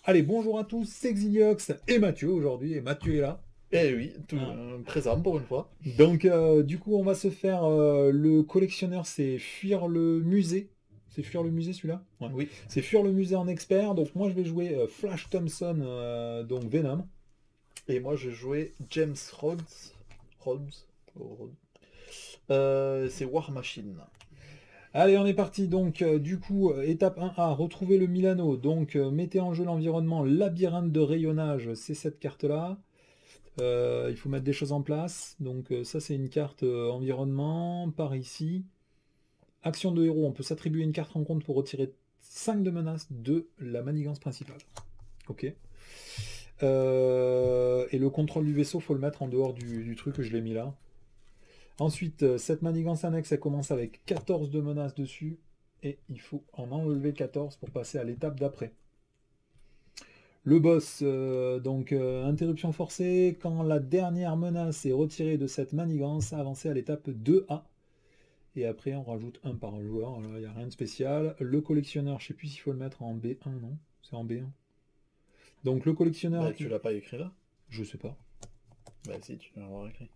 Allez, bonjour à tous, c'est Xiliox et Mathieu aujourd'hui, et Mathieu est là. Eh oui, tout Ah. présent pour une fois. Donc, du coup, on va se faire le collectionneur, c'est fuir le musée. C'est fuir le musée celui-là? Ouais. Oui. C'est fuir le musée en expert. Donc, moi, je vais jouer Flash Thompson, donc Venom. Et moi je jouais James Rhodes. Rhodes. Rhodes. C'est War Machine. Allez, on est parti. Donc, du coup, étape 1A, retrouver le Milano. Donc, mettez en jeu l'environnement labyrinthe de rayonnage, c'est cette carte-là. Il faut mettre des choses en place. Donc, ça, c'est une carte environnement, par ici. Action de héros, on peut s'attribuer une carte rencontre pour retirer 5 de menaces de la manigance principale. Ok. Et le contrôle du vaisseau, faut le mettre en dehors du truc que je l'ai mis là. Ensuite, cette manigance annexe, elle commence avec 14 de menaces dessus. Et il faut en enlever 14 pour passer à l'étape d'après. Le boss, interruption forcée, quand la dernière menace est retirée de cette manigance, avancez à l'étape 2A. Et après, on rajoute un par joueur. Il n'y a rien de spécial. Le collectionneur, je ne sais plus s'il faut le mettre en B1, non? C'est en B1. Donc le collectionneur, Bah tu l'as pas écrit là? je sais pas. Bah si, tu dois l'avoir écrit.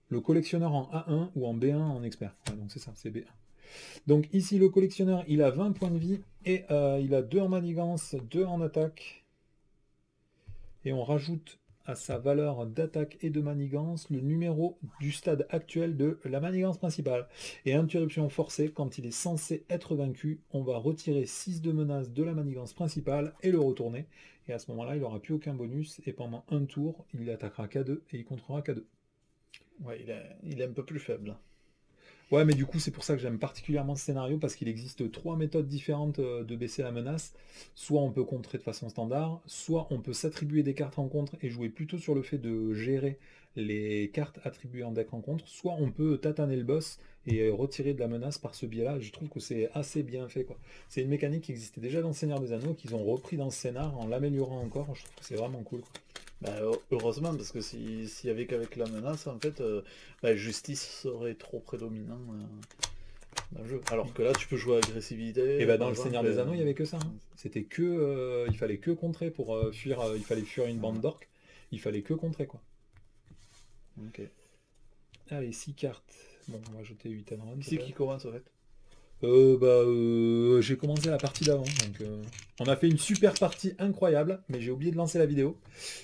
Le collectionneur en A1 ou en B1 en expert. Ouais, donc c'est ça, c'est B1. Donc ici, le collectionneur, il a 20 points de vie et il a 2 en manigance, 2 en attaque. Et on rajoute à sa valeur d'attaque et de manigance le numéro du stade actuel de la manigance principale. Et interruption forcée, quand il est censé être vaincu, on va retirer 6 de menace de la manigance principale et le retourner. Et à ce moment-là, il n'aura plus aucun bonus. Et pendant un tour, il attaquera K2 et il contrera K2. Ouais, il est un peu plus faible. Ouais, mais du coup, c'est pour ça que j'aime particulièrement ce scénario, parce qu'il existe 3 méthodes différentes de baisser la menace. Soit on peut contrer de façon standard, soit on peut s'attribuer des cartes rencontre et jouer plutôt sur le fait de gérer les cartes attribuées en deck rencontre, soit on peut tataner le boss et retirer de la menace par ce biais-là. Je trouve que c'est assez bien fait, quoi. C'est une mécanique qui existait déjà dans Seigneur des Anneaux, qu'ils ont repris dans ce scénar en l'améliorant encore. Je trouve que c'est vraiment cool, quoi. Bah, heureusement, parce que s'il y avait qu'avec la menace, en fait, bah, justice serait trop prédominant dans le jeu. Alors que là, tu peux jouer Et agressivité, bah par dans le exemple. Seigneur des Anneaux, il y avait que ça, hein. C'était que, il fallait que contrer pour fuir. Il fallait fuir une bande Voilà. d'orques. Il fallait que contrer, quoi. Ok. Allez, 6 cartes. Bon, on va jeter 8 and run Qui c'est qui peut-être. commence en fait? J'ai commencé la partie d'avant. Donc, on a fait une super partie incroyable, mais j'ai oublié de lancer la vidéo.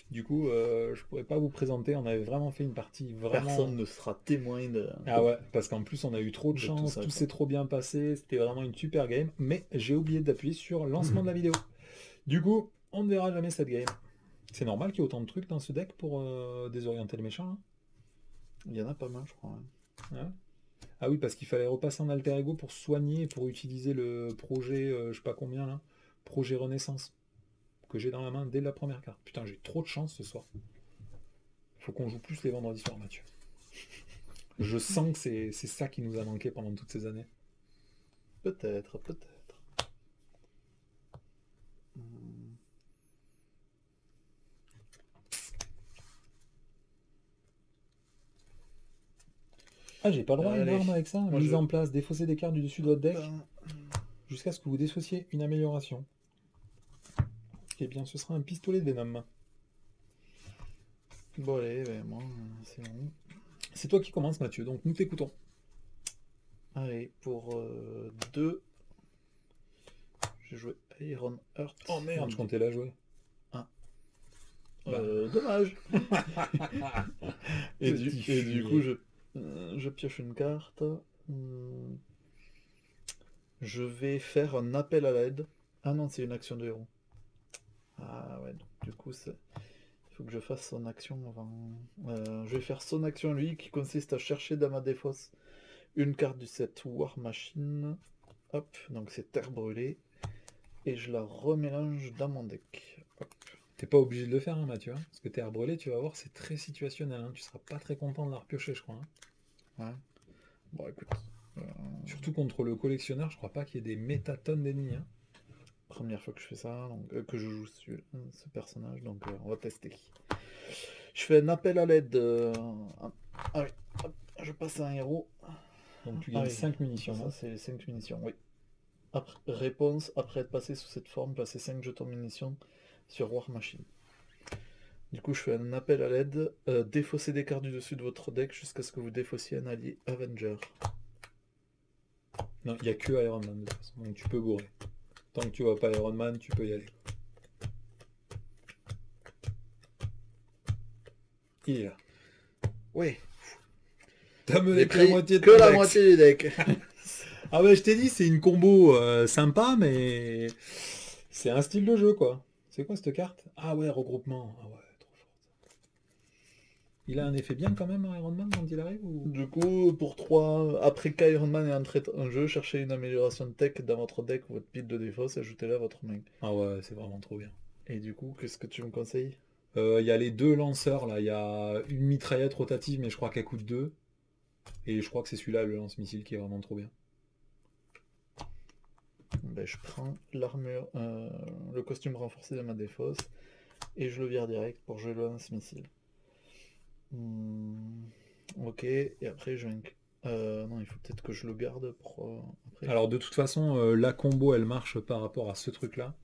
Du coup, je pourrais pas vous présenter. On avait vraiment fait une partie vraiment. Personne ne sera témoin Ah ouais, parce qu'en plus on a eu trop de de tout chance, ça, tout quoi. s'est trop bien passé, c'était vraiment une super game, mais j'ai oublié d'appuyer sur lancement de la vidéo. Du coup, on ne verra jamais cette game. C'est normal qu'il y ait autant de trucs dans ce deck pour désorienter les méchants, hein. Il y en a pas mal, je crois. Ouais. Ah oui, parce qu'il fallait repasser en alter ego pour soigner, pour utiliser le projet, je sais pas combien là, projet Renaissance, que j'ai dans la main dès la première carte. Putain, j'ai trop de chance ce soir. Faut qu'on joue plus les vendredis soirs, Mathieu. Je sens que c'est ça qui nous a manqué pendant toutes ces années. Peut-être, peut-être. Hmm. Ah, j'ai pas le droit à une Allez, arme avec ça. moi Mise je. en place, défausser des cartes du dessus de votre deck Ben, jusqu'à ce que vous dissociez une amélioration. Eh bien, ce sera un pistolet de Venom. bon, allez, ben, moi, c'est bon. C'est toi qui commences, Mathieu, donc nous t'écoutons. Allez, pour 2, j'ai joué Iron Heart. Oh merde, je Donc, comptais la jouer. 1. Bah, Dommage. petit Et du coup, fumier. je pioche une carte. Hmm, Je vais faire un appel à l'aide. Ah non, c'est une action de héros. Ah ouais, donc du coup, il faut que je fasse son action avant. Je vais faire son action lui, qui consiste à chercher dans ma défausse une carte du set War Machine. Hop, donc c'est terre brûlée. Et je la remélange dans mon deck. Hop. T'es pas obligé de le faire, hein, Mathieu, hein, parce que terre brûlée, tu vas voir, c'est très situationnel, hein. Tu seras pas très content de la repiocher, je crois, hein. Ouais. Bon, écoute. euh, Surtout contre le collectionneur, je crois pas qu'il y ait des métatonnes d'ennemis, hein. Première fois que je fais ça, donc, que je joue ce personnage, donc on va tester. Je fais un appel à l'aide. Ah oui, hop, je passe à un héros. Donc tu Ah gagnes oui, 5 munitions, ça non? c'est 5 munitions, oui. Réponse, après être passé sous cette forme, placez 5 jetons munitions sur War Machine. Du coup, je fais un appel à l'aide. Défaussez des cartes du dessus de votre deck jusqu'à ce que vous défaussiez un allié Avenger. Non, il n'y a que Iron Man de toute façon, donc tu peux bourrer. Tant que tu vois pas Iron Man, tu peux y aller. Il est là. Oui, T'as mené j'ai que la pris moitié de que ton la deck. moitié du deck. Ah ouais, je t'ai dit, c'est une combo sympa, mais c'est un style de jeu, quoi. C'est quoi cette carte? Ah ouais, regroupement. Ah ouais, trop fort. Il a un effet bien quand même, Iron Man, quand il arrive ou... Du coup, pour 3, après qu'Iron Man est entré en jeu, cherchez une amélioration de tech dans votre deck ou votre pile de défausse et ajoutez-la à votre main. Ah ouais, c'est vraiment trop bien. Et du coup, qu'est-ce que tu me conseilles? Il y a les deux lanceurs, là. Il y a une mitraillette rotative, mais je crois qu'elle coûte 2. Et je crois que c'est celui-là, le lance-missile, qui est vraiment trop bien. Ben, je prends l'armure, le costume renforcé de ma défausse et je le vire direct pour jouer le lance-missile. Ok, et après je... non, il faut peut-être que je le garde pour après. Alors de toute façon, la combo, elle marche par rapport à ce truc-là.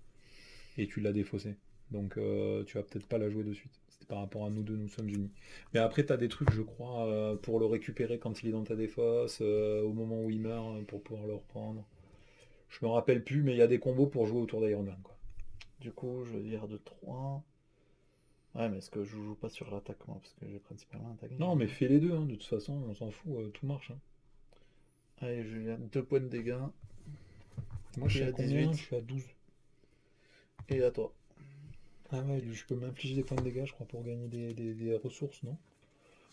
Et tu l'as défaussé. Donc tu vas peut-être pas la jouer de suite. C'est par rapport à nous deux, nous sommes unis. Mais après, tu as des trucs, je crois, pour le récupérer quand il est dans ta défausse, au moment où il meurt, pour pouvoir le reprendre. Je me rappelle plus, mais il y a des combos pour jouer autour d'Iron Man, quoi. Du coup, je vire de 3. Ouais, mais est-ce que je joue pas sur l'attaque, moi? Parce que j'ai principalement attaqué. Non, mais fais les deux, hein, de toute façon, on s'en fout, tout marche. Hein. Allez, je viens 2 points de dégâts. Moi, je Et suis à à combien? 18. Je suis à 12. Et à toi. Ah ouais, je peux m'infliger des points de dégâts, je crois, pour gagner des ressources, non?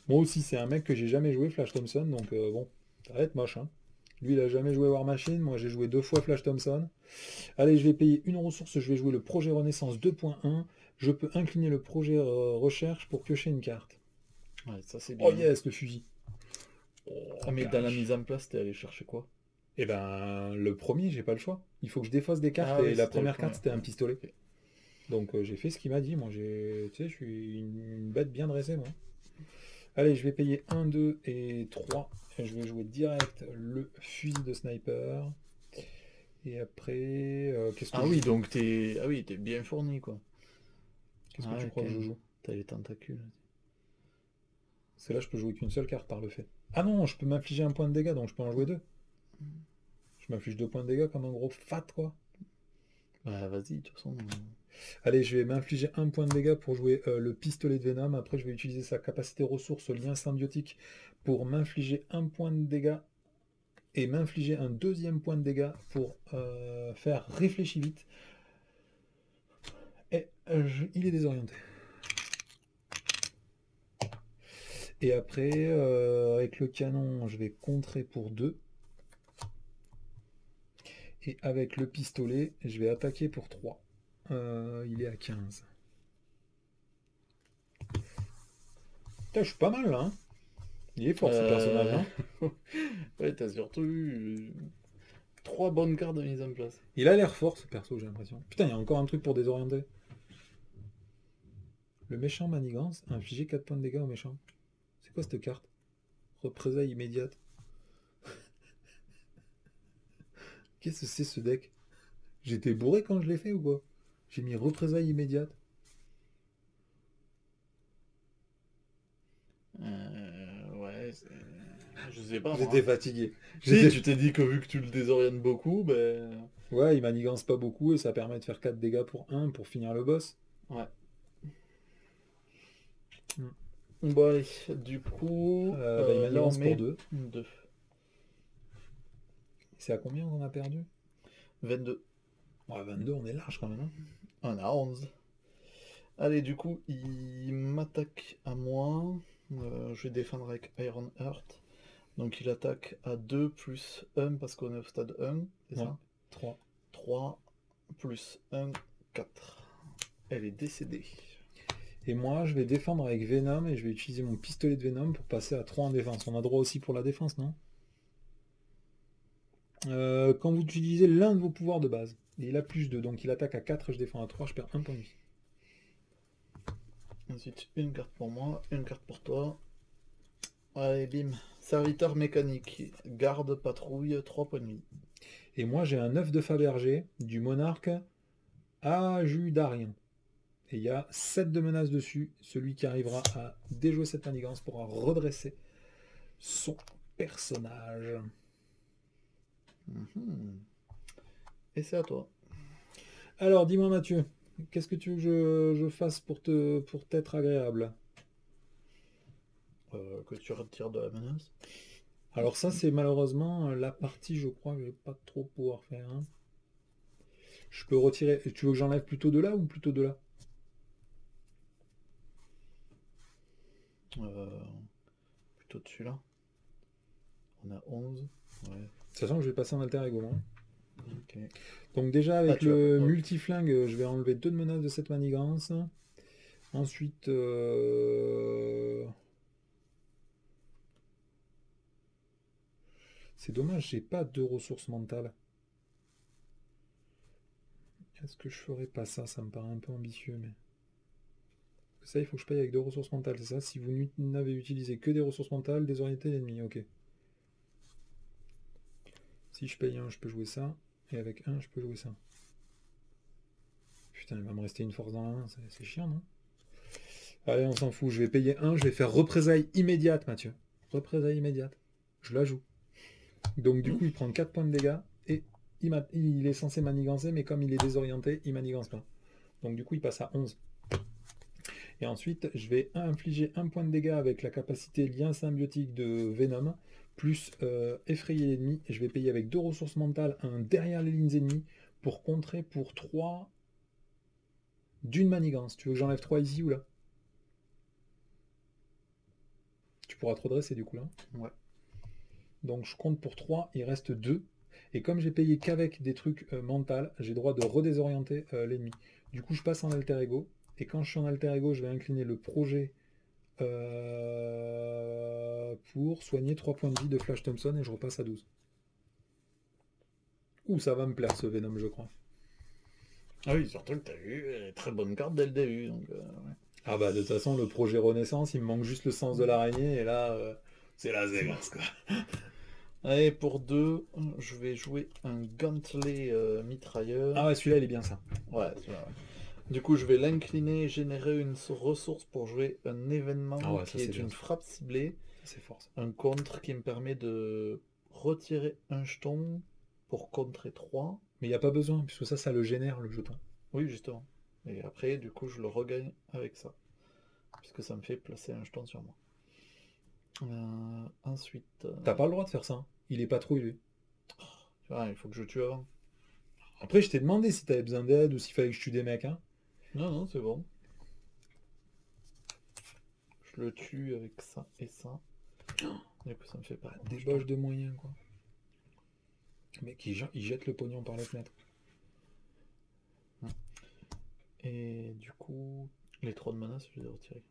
Moi aussi, c'est un mec que j'ai jamais joué, Flash Thompson, donc bon, ça va être moche, hein. Lui, il a jamais joué War Machine, moi j'ai joué 2 fois Flash Thompson. Allez, je vais payer une ressource, je vais jouer le projet Renaissance 2.1. Je peux incliner le projet recherche pour piocher une carte. Ouais, ça c'est Oh bien. yes, le fusil. Oh, Ah, mais dans la cash. mise en place, t'es allé chercher quoi? Eh ben, le premier, j'ai pas le choix. Il faut que je défausse des cartes Ah et oui, la c'était le première carte, premier. c'était un Ouais. pistolet. Ok. Donc j'ai fait ce qu'il m'a dit. Moi, tu sais, je suis une bête bien dressée, moi. Allez, je vais payer 1, 2 et 3. Et je vais jouer direct le fusil de sniper. Et après, qu'est-ce que Ah je oui, joue? donc t'es... Ah oui, t'es bien fourni, quoi. Qu'est-ce que Ah tu ouais, crois quand que je même. joue? T'as les tentacules. C'est là, je peux jouer qu'une seule carte par le fait. Ah non, je peux m'infliger un point de dégâts, donc je peux en jouer 2. Je m'inflige 2 points de dégâts comme un gros fat, quoi. Bah vas-y, de toute façon. Allez, je vais m'infliger un point de dégâts pour jouer le pistolet de Venom. Après, je vais utiliser sa capacité ressource lien symbiotique pour m'infliger un point de dégâts et m'infliger un deuxième point de dégâts pour faire réfléchir vite. Et il est désorienté. Et après, avec le canon, je vais contrer pour 2. Et avec le pistolet, je vais attaquer pour 3. Il est à 15. Putain, je suis pas mal là. Hein. Il est fort ce personnage. Euh... Hein. ouais, t'as surtout eu 3 bonnes cartes de mise en place. Il a l'air fort ce perso, j'ai l'impression. Putain, il y a encore un truc pour désorienter. Le méchant manigance a infligé 4 points de dégâts au méchant. C'est quoi cette carte? Représailles immédiate. Qu'est-ce que c'est ce deck? J'étais bourré quand je l'ai fait ou quoi? J'ai mis représailles immédiate. Ouais, je sais pas moi. J'étais fatigué. Si, tu t'es dit que vu que tu le désorientes beaucoup, ben... Ouais, il manigance pas beaucoup et ça permet de faire 4 dégâts pour 1 pour finir le boss. Ouais. Mm. Bon allez, du coup, Il là on manigance pour met 2. 2. C'est à combien qu'on a perdu? 22. Ouais, 22, on est large quand même. Hein. On a 11. Allez, du coup, il m'attaque à moi. Je vais défendre avec Iron Heart. Donc il attaque à 2 plus 1 parce qu'on est au stade 1, c'est Ouais, ça? 3. 3 plus 1, 4. Elle est décédée. Et moi, je vais défendre avec Venom et je vais utiliser mon pistolet de Venom pour passer à 3 en défense. On a droit aussi pour la défense, non? Quand vous utilisez l'un de vos pouvoirs de base, et il a plus 2, donc il attaque à 4, je défends à 3, je perds 1 point de vie. Ensuite, une carte pour moi, une carte pour toi. Allez, bim. Serviteur mécanique. Garde, patrouille, 3 points de vie. Et moi, j'ai un œuf de Fabergé du monarque Ajudarien. Et il y a 7 de menaces dessus. Celui qui arrivera à déjouer cette manigance pourra redresser son personnage. Mhm. Et c'est à toi. Alors, dis-moi Mathieu, qu'est-ce que tu veux que je fasse pour t'être agréable? Que tu retires de la menace. Alors ça, c'est malheureusement la partie, je crois, que je vais pas trop pouvoir faire, hein. Je peux retirer... Tu veux que j'enlève plutôt de là ou plutôt de là? Plutôt de celui-là. On a 11. Ouais. Sachant que je vais passer en alter ego, hein. Ok. Donc déjà, avec tu vas le pas- ok. multiflingue, je vais enlever 2 de menaces de cette manigance. Ensuite... C'est dommage, j'ai pas de ressources mentales. Est-ce que je ferais pas ça? Ça me paraît un peu ambitieux, mais... Ça, il faut que je paye avec 2 ressources mentales, c'est ça? Si vous n'avez utilisé que des ressources mentales, désorienter l'ennemi, ok. Si je paye un, je peux jouer ça. Et avec un, je peux jouer ça. Putain, il va me rester une force dans la main, c'est chiant, non? Allez, on s'en fout, je vais payer un, je vais faire représailles immédiate, Mathieu. Représailles immédiate. Je la joue. Donc du coup, il prend 4 points de dégâts, et il est censé manigancer, mais comme il est désorienté, il manigance pas. Donc du coup, il passe à 11. Et ensuite, je vais infliger un point de dégâts avec la capacité lien symbiotique de Venom, plus effrayer l'ennemi. Et je vais payer avec 2 ressources mentales, un derrière les lignes ennemies, pour contrer pour 3 d'une manigance. Tu veux que j'enlève 3 ici ou là? Tu pourras te redresser du coup là. Ouais. Donc je compte pour 3, il reste 2. Et comme j'ai payé qu'avec des trucs mentales, j'ai droit de redésorienter l'ennemi. Du coup, je passe en alter ego. Et quand je suis en alter ego, je vais incliner le projet pour soigner 3 points de vie de Flash Thompson et je repasse à 12. Ouh, ça va me plaire ce Venom, je crois. Ah oui, surtout que t'as eu très bonne carte dès le début. Donc, ouais. Ah bah de toute façon, le projet Renaissance, il me manque juste le sens de l'araignée et là, c'est la Vegas quoi. Allez, pour 2, je vais jouer un gantelet mitrailleur. Ah ouais, celui-là, il est bien ça. Ouais, celui-là, ouais. Du coup, je vais l'incliner et générer une ressource pour jouer un événement Ah ouais, ça, qui c'est est bien, une ça. frappe ciblée, C'est fort ça. un contre qui me permet de retirer un jeton pour contrer 3. Mais il n'y a pas besoin, puisque ça le génère le jeton. Oui, justement. Et après, du coup, je le regagne avec ça, puisque ça me fait placer un jeton sur moi. Ensuite, T'as pas le droit de faire ça, hein. Il est pas trop élevé. il faut que je tue avant. Après, je t'ai demandé si t'avais besoin d'aide ou s'il fallait que je tue des mecs, hein. Non, non, c'est bon. Je le tue avec ça et ça. Du coup, ça me fait pas. Débauche de moyens, quoi. Le mec, il jette le pognon par la fenêtre. Et du coup, les 3 de mana, je les ai retirés.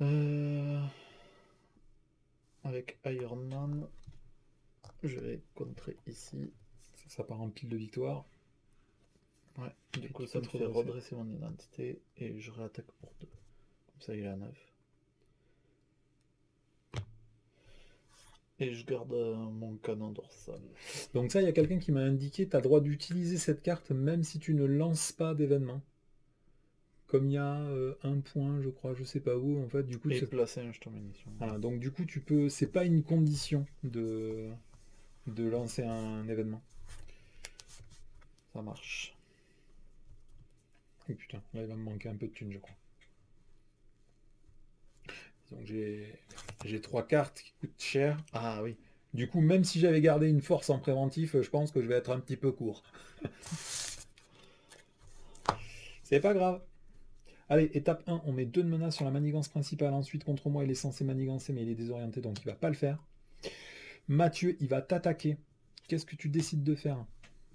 Ouais. Avec Iron Man, je vais contrer ici. Ça part en pile de victoire. Ouais, du coup, tu ça peux me te fait redresser. redresser mon identité et je réattaque pour 2. Comme ça, il est à 9. Et je garde mon canon dorsal. Donc ça, il y a quelqu'un qui m'a indiqué, tu as le droit d'utiliser cette carte même si tu ne lances pas d'événement. Comme il y a un point, je crois, je sais pas où, en fait, du coup... Et placer un jeton munition. Voilà, donc du coup, tu peux... C'est pas une condition de lancer un événement. Ça marche. Oh putain, là, il va me manquer un peu de thunes, je crois. Donc j'ai 3 cartes qui coûtent cher. Ah oui. Du coup, même si j'avais gardé une force en préventif, je pense que je vais être un petit peu court. C'est pas grave. Allez, étape 1, on met 2 de menace sur la manigance principale. Ensuite, contre moi, il est censé manigancer, mais il est désorienté, donc il va pas le faire. Mathieu, il va t'attaquer. Qu'est-ce que tu décides de faire?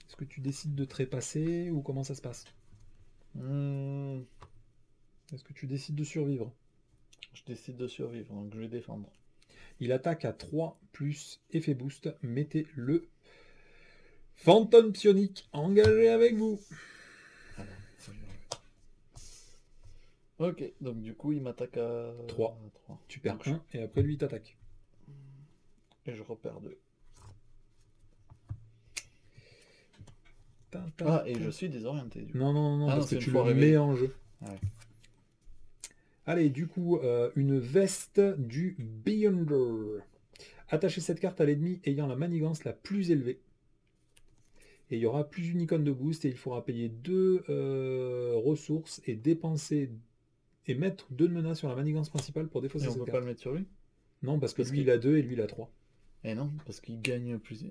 Est-ce que tu décides de trépasser ou comment ça se passe? Est-ce que tu décides de survivre? Je décide de survivre, donc je vais défendre. Il attaque à 3 plus effet boost. Mettez le fantôme psionique engagé avec vous. Ok, donc du coup, il m'attaque à 3. 3. Tu perds Donc, 1 et après lui il t'attaque. Et je repère 2. Ah, et je suis désorienté. Du coup. Non, non, non, Ah non, parce que c'est une tu fois le réveillé. mets en jeu. Ouais. Allez, du coup, une veste du Beyonder. Attachez cette carte à l'ennemi ayant la manigance la plus élevée. Et il y aura plus une icône de boost et il faudra payer 2 ressources et dépenser et mettre 2 de menaces sur la manigance principale pour Et défausser on cette peut pas carte. le mettre sur lui? Non, parce que Parce lui qu'il... il a 2 et lui il a 3. Eh non, parce qu'il gagne plus...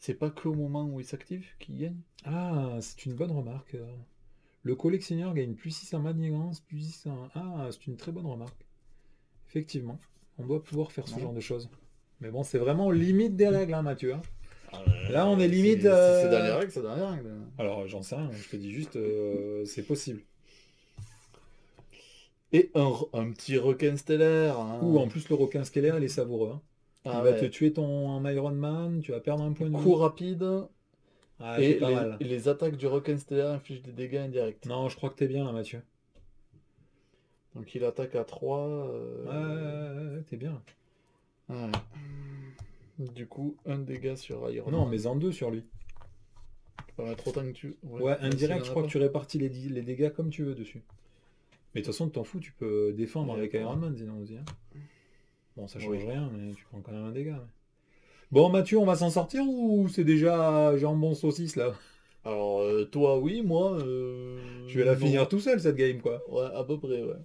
C'est pas qu'au moment où il s'active qu'il gagne? Ah, c'est une bonne remarque. Le collectionneur gagne plus 6 en manigance, plus 6 en... Ah, c'est une très bonne remarque. Effectivement, on doit pouvoir faire ce Non. genre de choses. Mais bon, c'est vraiment limite des règles, hein, Mathieu. Hein. Ah, Là, on est limite... Si c'est dans les règles, c'est dans les règles. Alors, j'en sais rien, je te dis juste, c'est possible. Et un petit requin stellaire. Ou Hein. en plus, le requin stellaire, il est savoureux. Hein. Ah Il va te ouais. tuer ton Iron Man, tu vas perdre un point de Coup vie. rapide. Ah, c'est Et pas mal. les attaques du requin stellaire infligent des dégâts indirects. Non, je crois que t'es bien là, Mathieu. Donc il attaque à 3. Ouais, t'es bien. Ouais. Du coup, un dégât sur Iron Non, Man. mais en 2 sur lui. Tu peux mettre autant que tu... Ouais, même s'il indirect, en je a crois pas. que tu répartis les dégâts comme tu veux dessus. Mais de toute façon, t'en fous, tu peux défendre Et avec d'accord. Iron Man sinon aussi. Hein. Bon, ça change Oui. rien, mais tu prends quand même un dégât. Ouais. Bon, Mathieu, on va s'en sortir ou c'est déjà jambon saucisse là? Alors, toi, oui, moi... Je vais la non. finir tout seul cette game quoi. Ouais, à peu près, ouais.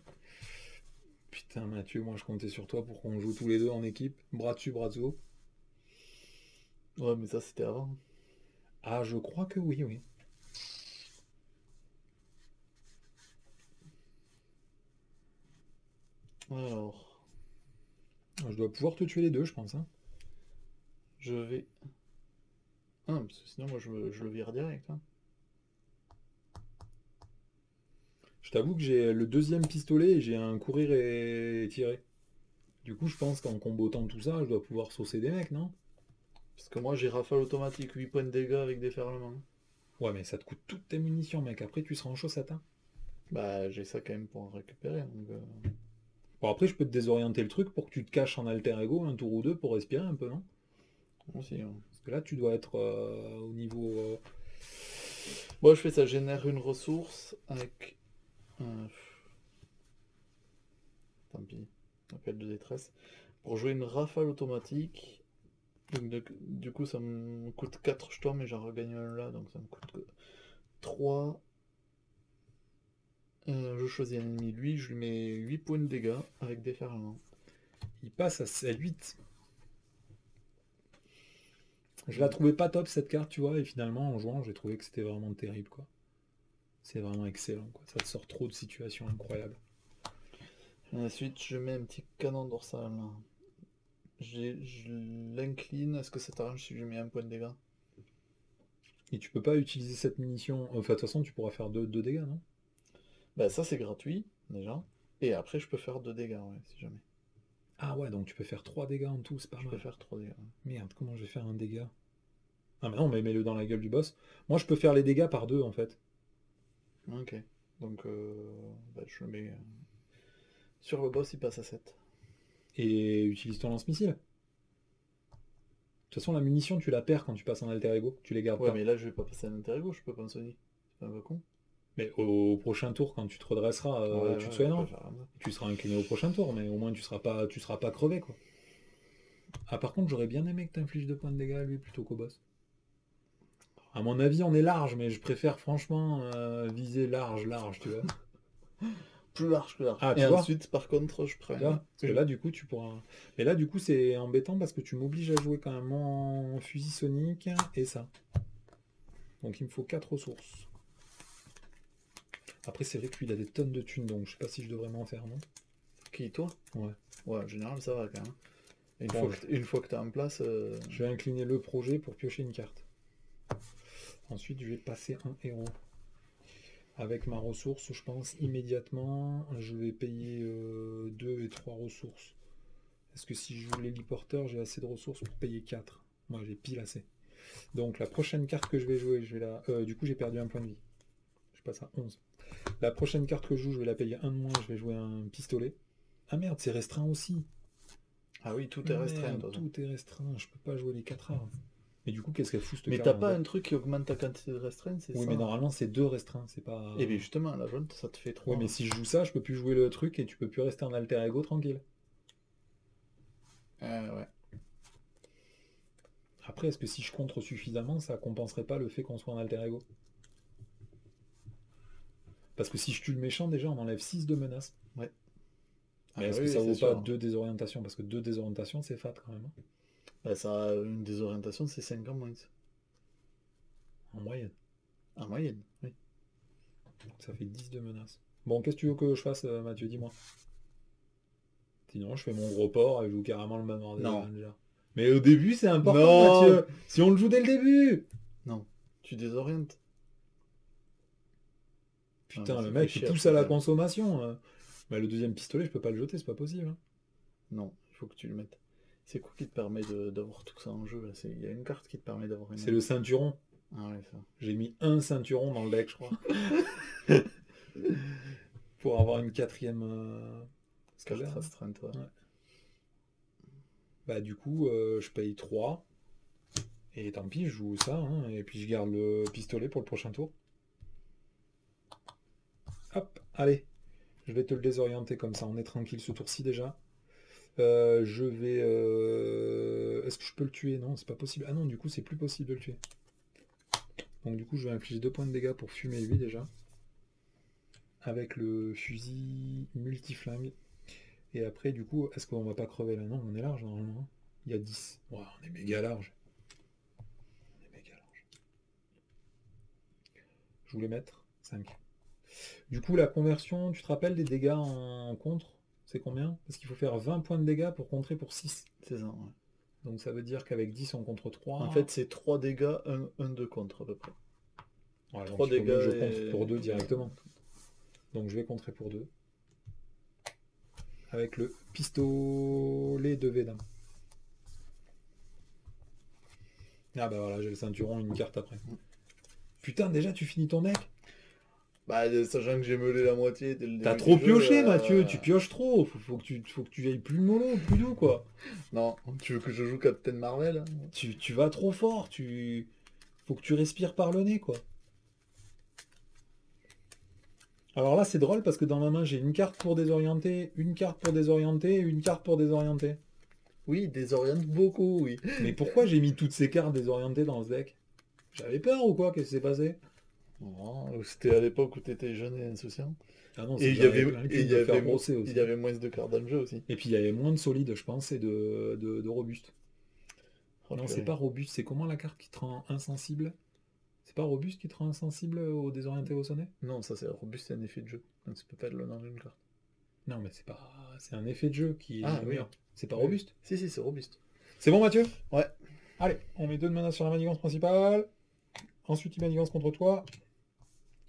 Putain, Mathieu, moi je comptais sur toi pour qu'on joue tous les deux en équipe, bras dessus, bras dessous. Ouais, mais ça, c'était avant. Ah, je crois que oui, oui. Alors, Je dois pouvoir te tuer les deux, je pense. Hein. je vais... Ah, parce que sinon, moi, je le vire direct. Hein. Je t'avoue que j'ai le deuxième pistolet et j'ai un courir et tirer. Du coup, je pense qu'en combotant tout ça, je dois pouvoir saucer des mecs, non? Parce que moi, j'ai rafale automatique, 8 points de dégâts avec déferlement. Ouais, mais ça te coûte toutes tes munitions, mec. Après, tu seras en chaussette. Hein. Bah, j'ai ça quand même pour en récupérer. Donc, Bon, après, je peux te désorienter le truc pour que tu te caches en alter ego un tour ou deux pour respirer un peu, non? aussi, hein. Parce que là, tu dois être au niveau... Moi, je fais ça, génère une ressource avec... euh, Tant pis, appel de détresse. Pour jouer une rafale automatique. Donc, du coup, ça me coûte 4 jetons, mais j'en regagne un là, donc ça me coûte que 3. Je choisis un ennemi, lui, je lui mets 8 points de dégâts avec déferlement. Il passe à 8. Je la trouvais pas top cette carte, tu vois, et finalement, en jouant, j'ai trouvé que c'était vraiment terrible, quoi. C'est vraiment excellent, quoi. Ça te sort trop de situations incroyables. Ensuite, je mets un petit canon dorsal. Je l'incline. Est-ce que ça t'arrange si je mets un point de dégâts? Et tu peux pas utiliser cette munition... Enfin, de toute façon, tu pourras faire 2 dégâts, non? Bah, ça, c'est gratuit, déjà. Et après, je peux faire 2 dégâts, ouais, si jamais. Ah ouais, donc tu peux faire 3 dégâts en tout, c'est pas Je peux mal. faire 3 dégâts. Merde, comment je vais faire un dégât? Ah mais non, mais mets-le dans la gueule du boss. Moi, je peux faire les dégâts par 2, en fait. Ok. Donc, bah, je le mets... Sur le boss, il passe à 7. Et utilise ton lance-missile. De toute façon, la munition, tu la perds quand tu passes en alter ego. Tu les gardes Ouais, pas. mais là, je vais pas passer à l'intergo, je peux pas me soigner. C'est un peu con. Mais au prochain tour, quand tu te redresseras, Ouais, tu te je soigneras. peux faire comme ça. Tu seras incliné au prochain tour, mais au moins tu seras pas crevé, quoi. Ah, par contre, j'aurais bien aimé que t'infliges 2 points de dégâts à lui plutôt qu'au boss. À mon avis, on est large, mais je préfère franchement viser large, tu vois. Plus large que large. Ah, tu Et vois, ensuite, par contre, je prends... tu vois, parce que là, du coup, tu pourras... Mais là, du coup, c'est embêtant parce que tu m'obliges à jouer quand même en fusil sonique et ça. Donc, il me faut 4 ressources. Après, c'est vrai que lui, il a des tonnes de thunes, donc je sais pas si je devrais m'en faire, non? Qui, toi? Ouais. Ouais, en général, ça va quand même. Et Bon, une fois que t'es en place... je vais incliner le projet pour piocher une carte. Ensuite, je vais passer un héros. Avec ma ressource, je pense immédiatement, je vais payer 2 et 3 ressources. Est-ce que si je joue l'héliporteur, j'ai assez de ressources pour payer 4? Moi, j'ai pile assez. Donc, la prochaine carte que je vais jouer, je vais la... du coup, j'ai perdu un point de vie. Je passe à 11. La prochaine carte que je joue, je vais la payer 1 de moins, je vais jouer un pistolet. Ah merde, c'est restreint aussi. Ah oui, tout est restreint. Merde, tout est restreint, je peux pas jouer les 4 armes. Mais du coup, qu'est-ce qu'elle fout cette Mais carte t'as dans pas le un deck? truc qui augmente ta quantité de restreint, c'est Oui, ça? mais normalement, c'est 2 restreints, c'est pas... Et bien justement, la jaune, ça te fait Ouais, 3. mais si je joue ça, je peux plus jouer le truc et tu peux plus rester en alter ego tranquille. Ouais. Après, est-ce que si je contre suffisamment, ça compenserait pas le fait qu'on soit en alter ego? Parce que si je tue le méchant, déjà, on enlève 6 de menaces. Ouais. Mais Ah est-ce que oui, ça c'est vaut pas sûr. 2 désorientations? Parce que 2 désorientations, c'est fat quand même, hein, Bah, ça a une désorientation, c'est 5 en moins. en moyenne. En moyenne, oui. Ça fait 10 de menaces. Bon, qu'est-ce que tu veux que je fasse, Mathieu? Dis-moi. Sinon, je fais mon gros port et je joue carrément le manoir des Non. Avengers. Mais au début, c'est important, Non. Mathieu. Si on le joue dès le début. Non. Tu désorientes. Putain, mais le ça fait mec, il chier pousse après, à la quand même. consommation. Bah, le deuxième pistolet, je peux pas le jeter, c'est pas possible, hein. Non, il faut que tu le mettes. C'est quoi qui te permet d'avoir tout ça en jeu là? Il y a une carte qui te permet d'avoir une C'est le ceinturon. Ah ouais, ça. J'ai mis un ceinturon dans le deck, je crois. Pour avoir une quatrième Carte scalaire. restreinte, ouais. Ouais. Bah, du coup, je paye 3. Et tant pis, je joue ça, hein, et puis je garde le pistolet pour le prochain tour. Hop, allez. Je vais te le désorienter comme ça, on est tranquille ce tour-ci déjà. Je vais... Est-ce que je peux le tuer? Non, c'est pas possible. Ah non, du coup, c'est plus possible de le tuer. Donc du coup, je vais infliger 2 points de dégâts pour fumer lui déjà. Avec le fusil multiflingue. Et après, du coup, est-ce qu'on va pas crever là? Non, on est large normalement, hein. Il y a 10. Wow, on est méga large. On est méga large. Je voulais mettre 5. Du coup, la conversion, tu te rappelles des dégâts en contre? C'est combien? Parce qu'il faut faire 20 points de dégâts pour contrer pour 6. C'est ça, ouais. Donc ça veut dire qu'avec 10, on contre 3. En fait, c'est 3 dégâts, 1 de contre à peu près. Voilà, donc 3 il faut mieux que je dégâts contre pour 2 et directement. Donc je vais contrer pour 2. Avec le pistolet de Venom. Ah bah voilà, j'ai le ceinturon, une carte après. Putain, déjà tu finis ton deck? Bah, sachant que j'ai meulé la moitié dès le T'as début trop du jeu, pioché, Mathieu, tu pioches trop. Faut que tu ailles plus mollo, plus doux, quoi. Non, tu veux que je joue Captain Marvel, hein? Tu vas trop fort, faut que tu respires par le nez, quoi. Alors là, c'est drôle parce que dans ma main, j'ai une carte pour désorienter, une carte pour désorienter, une carte pour désorienter. Oui, désoriente beaucoup, oui. Mais pourquoi j'ai mis toutes ces cartes désorientées dans ce deck? J'avais peur ou quoi? Qu'est-ce qui s'est passé? Oh, c'était à l'époque où t'étais jeune et insouciant. Ah non, Et c'est il que y j'avais avait, plein le et cul il de y me faire avait, brosser il aussi. y avait moins de cartes dans le jeu aussi. Et puis il y avait moins de solide, je pense, et de robuste. Oh, Non, c'est purée. pas robuste, c'est comment la carte qui te rend insensible? C'est pas robuste qui te rend insensible au désorienté au sonnet? Non, ça c'est robuste, c'est un effet de jeu. Donc ça peut pas être le nom d'une carte. Non, mais c'est pas. C'est un effet de jeu qui est Ah oui. mur. C'est pas Oui. robuste. Si, si, c'est robuste. C'est bon, Mathieu? Ouais. Allez, on met 2 de mana sur la manigance principale. Ensuite, il manigance contre toi.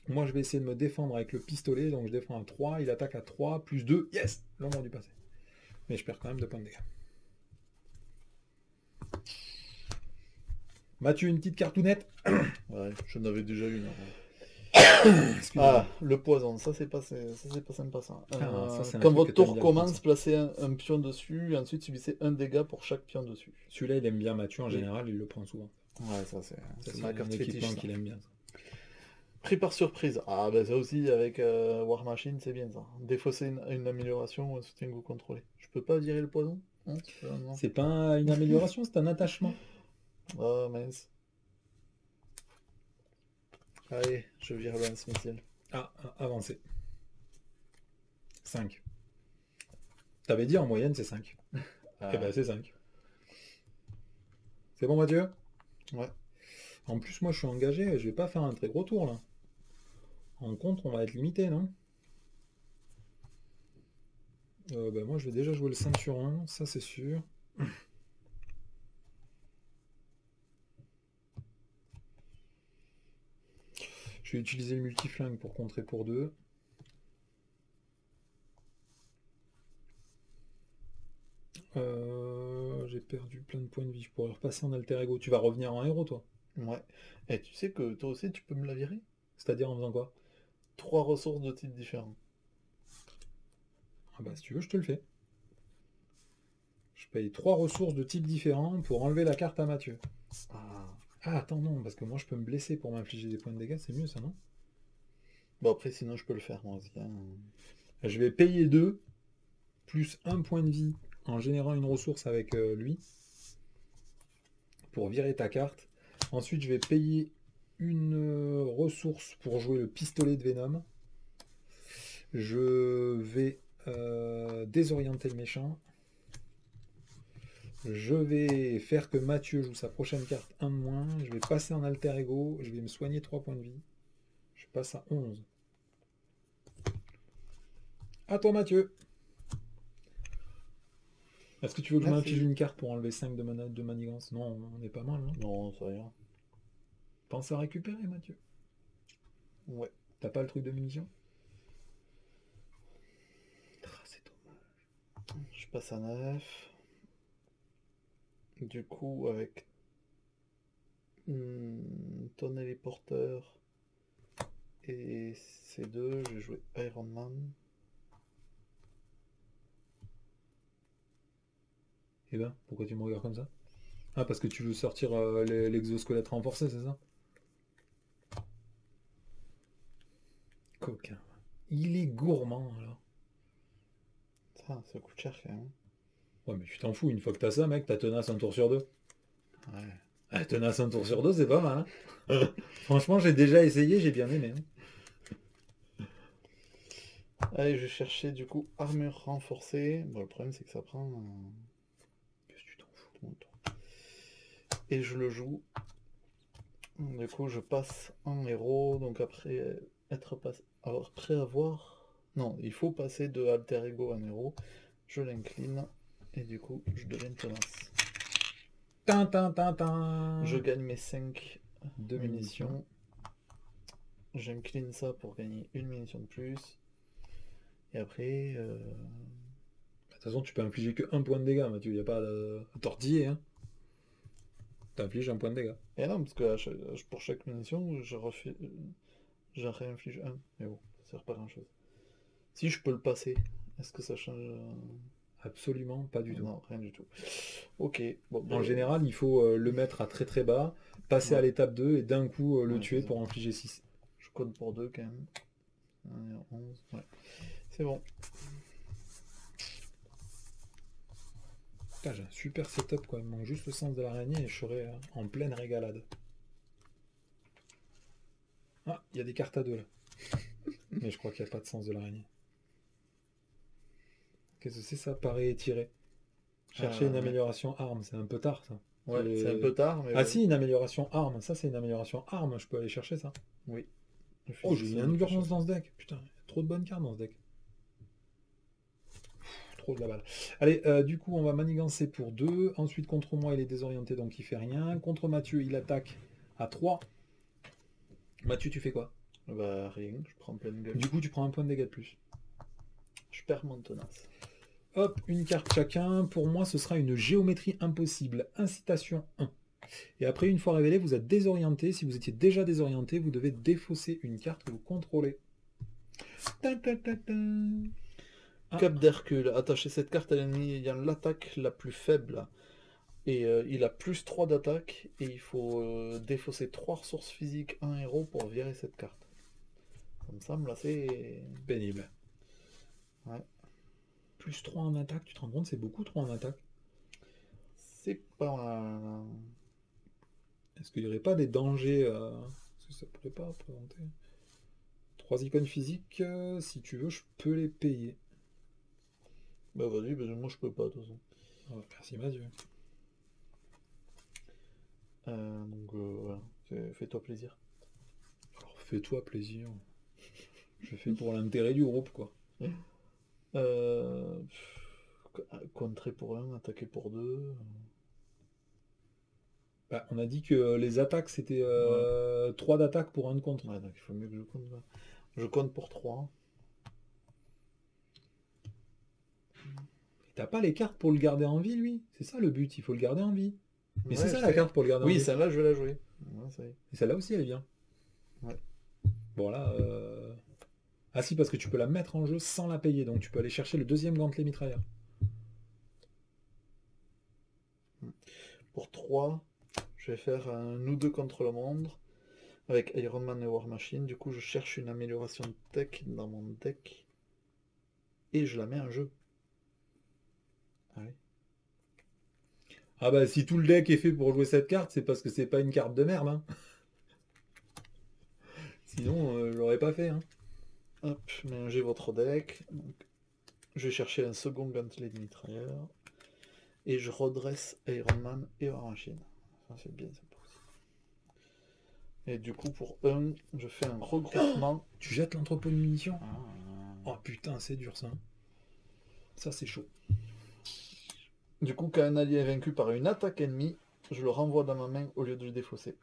Moi, je vais essayer de me défendre avec le pistolet. Donc, je défends à 3. Il attaque à 3. Plus 2. Yes! L'ombre du passé. Mais je perds quand même 2 points de dégâts. Mathieu, une petite cartounette. Ouais, j'en avais déjà une avant. Excusez-moi. Ah, le poison, ça c'est pas sympa ça. Ah, ça, c'est un Quand truc votre que t'aimes tour bien, commence, je pense. placez un pion dessus, et ensuite subissez un dégât pour chaque pion dessus. Celui-là, il aime bien Mathieu. En Oui. général, il le prend souvent. Ouais, ça Ça, c'est c'est ma un carte équipement fétiche. Ça. qu'il aime bien. Ça. Pris par surprise. Ah, bah ça aussi, avec War Machine, c'est bien ça. Défausser une amélioration ou un soutien que vous contrôlez. Je peux pas virer le poison? Non, non. C'est pas une amélioration, c'est un attachement. Ah, mince. Allez, je vire Lance Missile. Ah, avancé. 5. T'avais dit en moyenne, c'est 5. Ah, Eh ben, c'est 5. C'est bon, Mathieu? ouais. En plus, moi, je suis engagé. Je vais pas faire un très gros tour, là. En contre, on va être limité, non? Ben, moi, je vais déjà jouer le ceinturon. Ça, c'est sûr. Je vais utiliser le multiflingue pour contrer pour 2. J'ai perdu plein de points de vie. Je pourrais repasser en alter ego. Tu vas revenir en héros, toi? Ouais. Et tu sais que toi aussi, tu peux me la virer? C'est-à-dire en faisant quoi? 3 ressources de types différents. Ah bah, si tu veux, je te le fais. Je paye 3 ressources de type différent pour enlever la carte à Mathieu. Ah. Ah, attends, non, parce que moi je peux me blesser pour m'infliger des points de dégâts, c'est mieux ça, non? Bon, après, sinon, je peux le faire, moi aussi, hein. Je vais payer 2, plus 1 point de vie en générant une ressource avec lui, pour virer ta carte. Ensuite, je vais payer une ressource pour jouer le pistolet de Venom. Je vais désorienter le méchant. Je vais faire que Mathieu joue sa prochaine carte 1 de moins. Je vais passer en alter ego. Je vais me soigner 3 points de vie. Je passe à 11. À toi, Mathieu. Est-ce que tu veux que je Merci. m'inflige une carte pour enlever 5 de manigance? Non, on est pas mal. Hein. Non, ça ira. Pense à récupérer, Mathieu. Ouais. T'as pas le truc de munitions? Ah, c'est dommage. Je passe à 9. Du coup, avec ton téléporteur et ces deux, je vais jouer Iron Man. Eh ben, pourquoi tu me regardes comme ça? Ah, parce que tu veux sortir l'exosquelette renforcé, c'est ça? Coquin. Il est gourmand, alors. Ça coûte cher quand même. Ouais, mais tu t'en fous, une fois que t'as ça, mec, t'as tenace un tour sur 2. Ouais. Ah, tenace un tour sur 2, c'est pas mal, hein. Franchement, j'ai déjà essayé, j'ai bien aimé. Hein. Allez, je vais chercher du coup armure renforcée. Bon, le problème c'est que ça prend Qu'est-ce que tu t'en fous? tout mon tour. Et je le joue. Du coup, je passe en héros. Donc après être passé, après avoir, non, il faut passer de alter ego en héros. Je l'incline et du coup, je deviens tenace. Tin. Je gagne mes 5 Deux munitions. munitions. J'incline ça pour gagner une munition de plus. Et après, De toute façon, tu peux infliger que 1 point de dégâts, Mathieu. Il n'y a pas à tortiller, hein. T'infliges 1 point de dégâts. et non, parce que pour chaque munition, j'en réinflige un. Mais bon, ça sert pas à grand chose. Si je peux le passer, est-ce que ça change Absolument pas du tout. Non, rien du tout. Ok. Bon, En ben, général, il faut le mettre à très très bas, passer à ouais. l'étape 2 et d'un coup le Ouais, tuer c'est pour ça. infliger 6. Je code pour 2 quand même. 1 et 11. Ouais. C'est bon. Putain, j'ai un super setup quoi. Il me manque juste le sens de l'araignée et je serai en pleine régalade. Ah, il y a des cartes à 2 là. Mais je crois qu'il n'y a pas de sens de l'araignée. Qu'est-ce que c'est ça? Parer et tirer. Chercher une Ouais. amélioration arme, c'est un peu tard ça. Ouais, c'est un peu tard, mais Ah si, une amélioration arme, ça c'est une amélioration arme, je peux aller chercher ça. oui. Oh, j'ai une endurance dans ce deck. Putain, trop de bonnes cartes dans ce deck. Trop de la balle. Allez, du coup, on va manigancer pour 2. Ensuite, contre moi, il est désorienté, donc il fait rien. Contre Mathieu, il attaque à 3. Mathieu, tu fais quoi? Bah, rien, je prends plein de gueule. Du coup, tu prends un point de dégâts de plus. Je perds mon tenace. Hop, une carte chacun. Pour moi, ce sera une géométrie impossible. Incitation 1. Et après, une fois révélé, vous êtes désorienté. Si vous étiez déjà désorienté, vous devez défausser une carte que vous contrôlez. Ta, ta, ta, ta. Ah. Cap d'Hercule. Attacher cette carte à l'ennemi ayant l'attaque la plus faible. Et il a plus 3 d'attaque. Et il faut défausser 3 ressources physiques, un héros pour virer cette carte. Ça me semble assez Pénible. Ouais. Plus 3 en attaque, tu te rends compte, c'est beaucoup 3 en attaque. C'est pas mal. Est-ce qu'il n'y aurait pas des dangers Est-ce que ça pourrait pas représenter 3 icônes physiques, si tu veux, je peux les payer. Bah vas-y, parce que moi je peux pas de toute façon. Oh, merci Mathieu. Donc voilà, fais-toi plaisir. Alors fais-toi plaisir. Je fais pour l'intérêt du groupe, quoi. Contrer pour 1, attaquer pour 2. Bah, on a dit que les attaques, c'était 3 d'attaque pour 1 de contre. Ouais, donc il faut mieux que je compte. Là. Je compte pour 3. T'as pas les cartes pour le garder en vie, lui? C'est ça le but, il faut le garder en vie. Mais Ouais, c'est ça la carte pour le garder en vie. Oui, celle-là, je vais la jouer. Ouais, ça y est. Et celle-là aussi, elle est bien. Ouais. Bon, là... Ah si, parce que tu peux la mettre en jeu sans la payer, donc tu peux aller chercher le deuxième gantelet mitrailleur. 3, je vais faire un nous deux contre le monde avec Iron Man et War Machine. Du coup, je cherche une amélioration de tech dans mon deck et je la mets en jeu. Allez. Ah bah si tout le deck est fait pour jouer cette carte, c'est parce que c'est pas une carte de merde. Hein. Sinon, je l'aurais pas fait. Hein. Hop, mélangez votre deck. Donc, je vais chercher un second gantelet de mitrailleur. Et je redresse Iron Man et War Machine. Ça, c'est bien sympa aussi. Et du coup, pour 1, je fais un regroupement. Tu jettes l'entrepôt de munitions Ah. Oh putain, c'est dur ça. Ça, c'est chaud. Du coup, quand un allié est vaincu par une attaque ennemie, je le renvoie dans ma main au lieu de le défausser.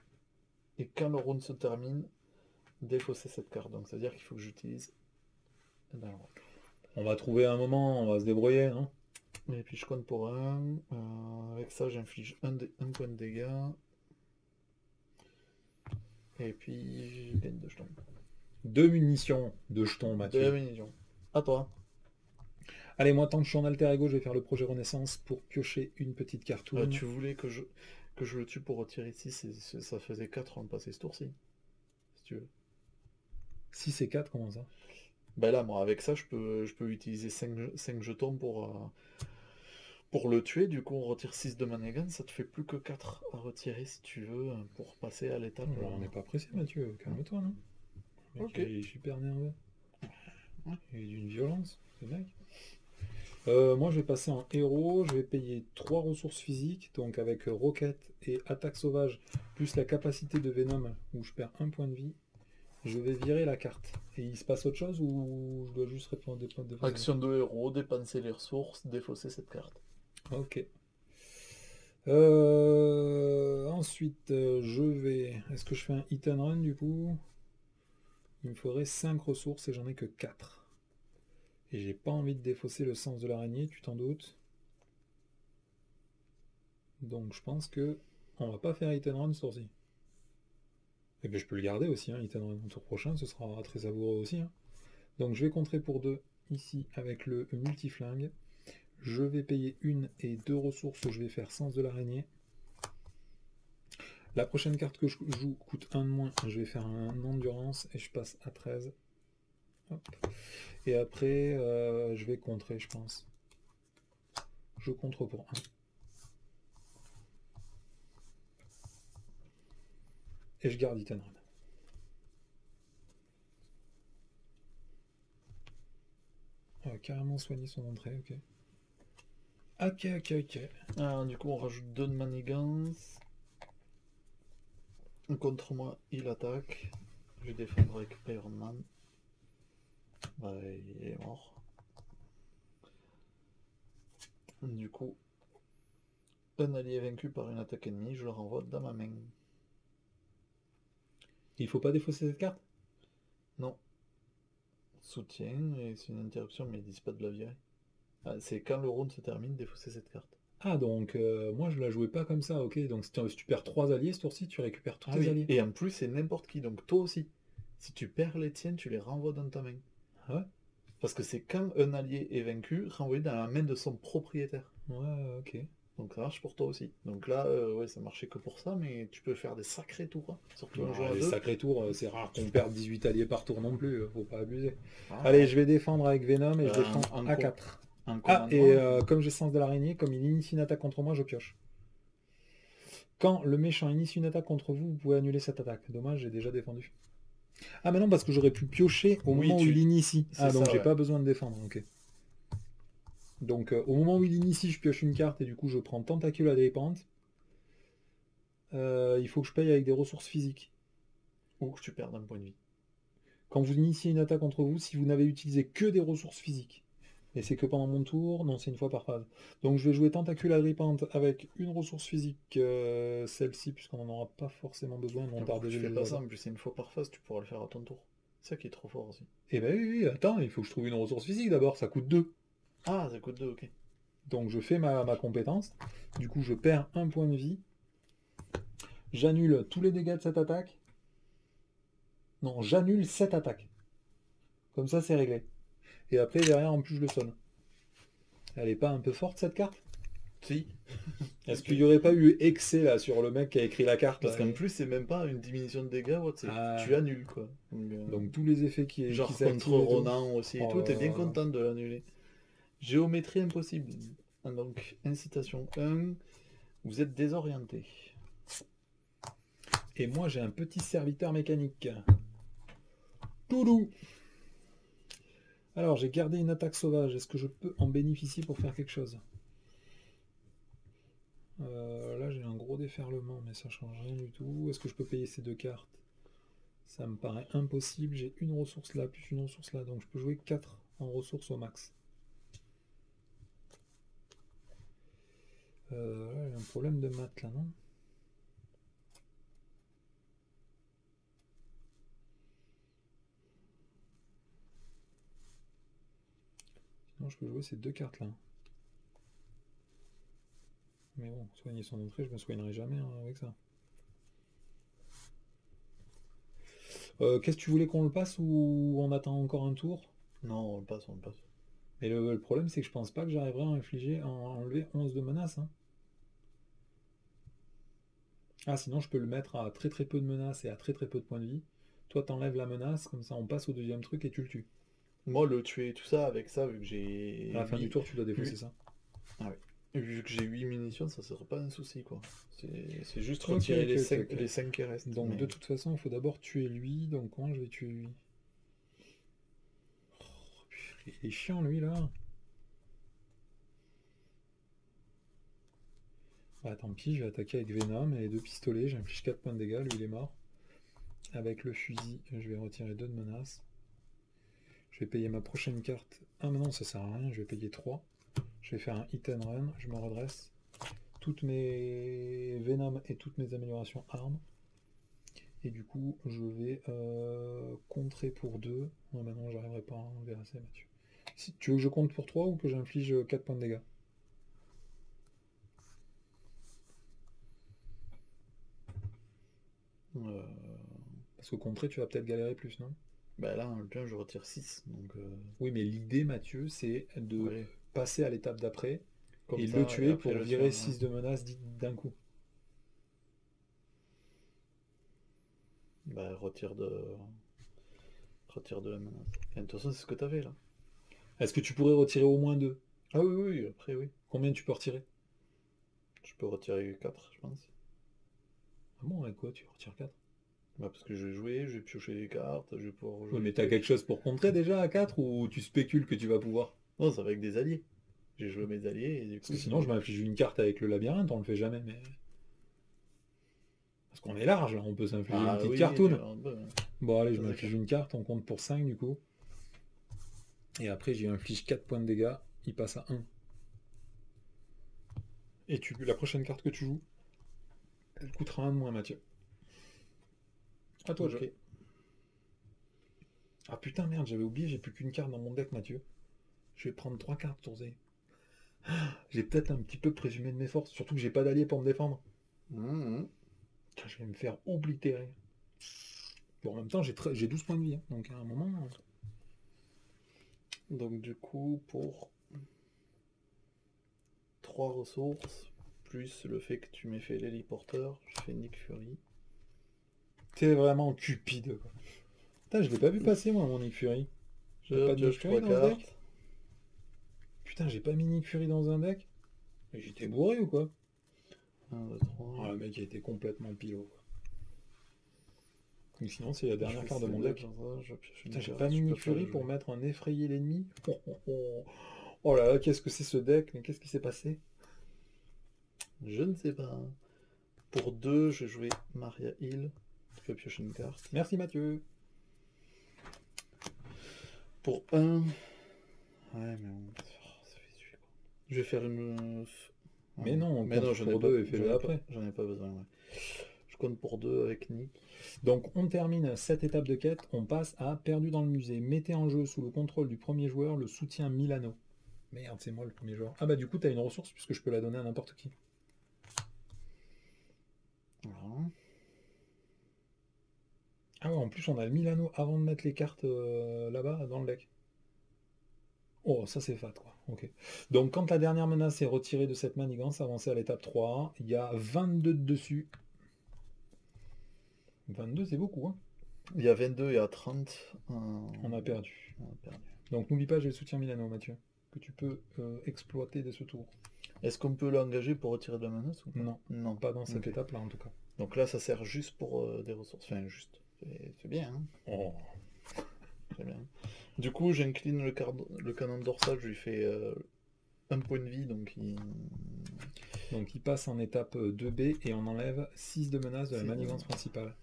Et quand le round se termine, défausser cette carte. Donc, c'est-à-dire qu'il faut que j'utilise dans le round. On va trouver un moment, on va se débrouiller. Hein. Et puis je compte pour 1. Avec ça, j'inflige un point de dégâts. Et puis, je gagne 2 jetons. 2 munitions de jetons, Mathieu. 2 munitions. À toi. Allez, moi, tant que je suis en alter ego, je vais faire le projet Renaissance pour piocher une petite cartoon. Tu voulais que je le tue pour retirer ici, ça faisait 4 avant de passer ce tour-ci. Si tu veux. 6 et 4, comment ça? Ben là, moi, avec ça, je peux utiliser 5 jetons pour le tuer. Du coup, on retire 6 de Manegan. Ça te fait plus que 4 à retirer si tu veux pour passer à l'étape. On n'est pas pressé, Mathieu. Calme-toi, non? Ok. Il est super nerveux. Il est d'une violence, ce mec. Moi, je vais passer en héros. Je vais payer 3 ressources physiques. Donc, avec Rocket et Attaque Sauvage, plus la capacité de Venom, où je perds 1 point de vie. Je vais virer la carte. Et il se passe autre chose ou je dois juste répondre des points de défense? Action de héros, dépenser les ressources, défausser cette carte. Ok. Ensuite, je vais... Est-ce que je fais un hit and run du coup? Il me faudrait 5 ressources et j'en ai que 4. Et j'ai pas envie de défausser le sens de l'araignée, tu t'en doutes. Donc je pense que on va pas faire hit and run ce tour-ci. Et bien je peux le garder aussi, hein, hit and run. Le tour prochain, ce sera très savoureux aussi. Hein. Donc je vais contrer pour 2 ici avec le multiflingue. Je vais payer 1 et 2 ressources, je vais faire sens de l'araignée. La prochaine carte que je joue coûte 1 de moins, je vais faire un endurance et je passe à 13. Hop. Et après, je vais contrer, je pense. Je contre pour 1. Et je garde Hit and Run. Carrément soigner son entrée, ok. Ok. Alors, du coup, on rajoute 2 de manigance. Contre moi, il attaque. Je vais défendre avec Iron Man. Bah, il est mort. Du coup, un allié vaincu par une attaque ennemie, je le renvoie dans ma main. Il faut pas défausser cette carte? Non. Soutien, et c'est une interruption, mais ils disent pas de la virer. Ah, c'est quand le round se termine, défausser cette carte. Ah, donc moi je la jouais pas comme ça, ok. Donc si tu perds 3 alliés ce tour-ci, tu récupères tous tes alliés. Et en plus, c'est n'importe qui, donc toi aussi. Si tu perds les tiennes, tu les renvoies dans ta main. Ah ouais? Parce que c'est quand un allié est vaincu, renvoyé dans la main de son propriétaire. Ouais, ok. Donc ça marche pour toi aussi. Donc là, ouais, ça marchait que pour ça, mais tu peux faire des sacrés tours. Hein. Surtout un joueur à Les 2. sacrés tours, c'est rare qu'on perde 18 alliés par tour non plus, faut pas abuser. Ah, Allez, je vais défendre avec Venom et je défends un à 4. Ah, et comme j'ai sens de l'araignée, comme il initie une attaque contre moi, je pioche. Quand le méchant initie une attaque contre vous, vous pouvez annuler cette attaque. Dommage, j'ai déjà défendu. Ah mais non, parce que j'aurais pu piocher au moment où il initie. Ah donc j'ai pas besoin de défendre, ok. Donc au moment où il initie, je pioche une carte et du coup je prends Tentacule à Dépente. Il faut que je paye avec des ressources physiques. Ou que tu perds un point de vie. Quand vous initiez une attaque contre vous, si vous n'avez utilisé que des ressources physiques. Et c'est que pendant mon tour, non, c'est une fois par phase. Donc je vais jouer Tentacule Agrippante avec une ressource physique, celle-ci, puisqu'on n'en aura pas forcément besoin. Tu fais pas ça, en plus c'est une fois par phase, tu pourras le faire à ton tour. C'est ça qui est trop fort aussi. Eh ben oui, attends, il faut que je trouve une ressource physique d'abord, ça coûte 2. Ah, ça coûte 2, ok. Donc je fais ma compétence, du coup je perds un point de vie. J'annule tous les dégâts de cette attaque. Non, j'annule cette attaque. Comme ça c'est réglé. Et après derrière en plus je le sonne. Elle est pas un peu forte cette carte? Si. Est-ce qu'il n'y aurait pas eu excès là sur le mec qui a écrit la carte Parce là, qu'en plus, c'est même pas une diminution de dégâts, ouais, Ah. tu annules quoi. Donc tous les effets qui Genre s'activent contre et tout. Ronan aussi et Oh tout, t'es là bien là. content de l'annuler. Géométrie impossible. Donc, incitation 1, vous êtes désorienté. Et moi j'ai un petit serviteur mécanique. Toulou. Alors j'ai gardé une attaque sauvage. Est-ce que je peux en bénéficier pour faire quelque chose? Là j'ai un gros déferlement, mais ça change rien du tout. Est-ce que je peux payer ces 2 cartes? Ça me paraît impossible. J'ai une ressource là, plus une ressource là. Donc je peux jouer 4 en ressources au max. Là, j'ai un problème de maths là, non? Sinon je peux jouer ces 2 cartes là. Mais bon, soigner son entrée, je me soignerai jamais avec ça. Qu'est-ce que tu voulais qu'on le passe ou on attend encore un tour? Non, on le passe, on le passe. Mais le problème, c'est que je pense pas que j'arriverai à enlever 11 de menaces. Hein. Ah, sinon, je peux le mettre à très très peu de menaces et à très très peu de points de vie. Toi, t'enlèves la menace, comme ça on passe au deuxième truc et tu le tues. Moi, le tuer, tout ça, avec ça, vu que j'ai. À la fin du tour, tu dois défausser ça. Ah oui. Vu que j'ai 8 munitions, ça sera pas un souci, quoi. C'est juste Ok, retirer ok, ok. les 5 qui restent. Donc, mais- de toute façon, il faut d'abord tuer lui. Donc, comment je vais tuer lui? Oh, il est chiant, lui, là. Bah, tant pis, je vais attaquer avec Venom et les 2 pistolets. J'inflige 4 points de dégâts. Lui, il est mort. Avec le fusil, je vais retirer 2 de menaces. Je vais payer ma prochaine carte. Ah, mais non, ça sert à rien. Je vais payer 3. Je vais faire un hit and run. Je me redresse. Toutes mes Venom et toutes mes améliorations armes. Et du coup, je vais contrer pour 2. Non, bah non, j'arriverai pas à enlever assez, Mathieu. Si, tu veux que je compte pour 3 ou que j'inflige 4 points de dégâts? Euh, Parce que contrer, tu vas peut-être galérer plus, non? Bah là, le bien, je retire 6. Donc, Oui, mais l'idée, Mathieu, c'est de ouais. passer à l'étape d'après Comme et ça, le et tuer après pour le virer tuer, 6 de menaces d'un coup. bah, retire de la menace. Et de toute façon, c'est ce que t'avais là. Est-ce que tu pourrais retirer au moins 2? Ah oui, oui, après oui. Combien tu peux retirer? Je peux retirer 4, je pense. Ah bon, avec quoi tu retires 4? Bah, parce que je vais jouer, je vais piocher les cartes, je vais pouvoir Oui, rejouer mais les t'as trucs. quelque chose pour contrer déjà à 4 ou tu spécules que tu vas pouvoir? Non, ça va avec des alliés. J'ai joué mes alliés et du Parce coup, que sinon, je m'inflige une carte avec le labyrinthe, on le fait jamais, mais... Parce qu'on est large, là, on peut s'infliger une Ah petite oui, tu cartoon. vois, un peu, hein. Bon, allez, je Ça, c'est m'inflige clair. une carte, on compte pour 5 du coup. Et après, j'y inflige 4 points de dégâts, il passe à 1. Et la prochaine carte que tu joues, elle coûtera 1 de moins, Mathieu. À toi, Ok. jeu. Ah putain, merde, j'avais oublié, j'ai plus qu'une carte dans mon deck, Mathieu. Je vais prendre 3 cartes, Tourzé. J'ai peut-être un petit peu présumé de mes forces, surtout que j'ai pas d'allié pour me défendre. Mhm. Putain, je vais me faire oblitérer. Bon, en même temps, j'ai 12 points de vie, hein, donc à un moment... Donc du coup, pour 3 ressources, plus le fait que tu m'aies fait l'héliporteur, je fais Nick Fury. T'es vraiment cupide, quoi. Putain, je l'ai pas vu passer, moi, mon Nick Fury. T'as Je pas de Nick pioche Fury 3 dans ce deck? cartes. Putain, j'ai pas mis Nick Fury dans un deck? Mais j'étais bourré ou quoi? 1, 2, Ah, 3. le mec a été complètement pilot, quoi. Ou sinon, c'est la Je dernière fais carte de mon celle-là, deck. comme ça, je pioche une Putain, j'ai carte, pas mis je peux Nick pas le Fury pour jouer. mettre un effrayer l'ennemi. Oh, oh, oh. Oh là là, qu'est-ce que c'est ce deck? Mais qu'est-ce qui s'est passé? Je ne sais pas. Pour 2, je vais jouer Maria Hill. Je peux piocher une carte. Merci Mathieu. Pour 1. Ouais, mais ça fait suer, quoi. Je vais faire une. Ah Mais non, non, on mais non, compte pour 2 et fais-le après. j'en ai pas besoin. Ouais. Je compte pour 2 avec Nick. Donc on termine cette étape de quête, on passe à Perdu dans le musée. Mettez en jeu sous le contrôle du premier joueur le soutien Milano. Merde, c'est moi le premier joueur. Ah bah du coup t'as une ressource puisque je peux la donner à n'importe qui. Voilà. Ah ouais, en plus on a le Milano avant de mettre les cartes là-bas dans le deck. Oh, ça c'est fat, quoi. Ok. Donc, quand la dernière menace est retirée de cette manigance, avancez à l'étape 3. Il y a 22 de dessus. 22, c'est beaucoup, hein. Il y a 22 et à 30. On a perdu. On a perdu. Donc, n'oublie pas, j'ai le soutien Milano, Mathieu, que tu peux exploiter dès ce tour. Est-ce qu'on peut l'engager pour retirer de la menace ou pas? Non, Non. pas dans cette Ok. étape-là, en tout cas. Donc là, ça sert juste pour des ressources. Enfin, juste. C'est bien, hein. Oh. C'est bien. Du coup, j'incline le canon dorsal, je lui fais un point de vie, donc Donc, il passe en étape 2B et on enlève 6 de menace de la Six de manigance menace. principale.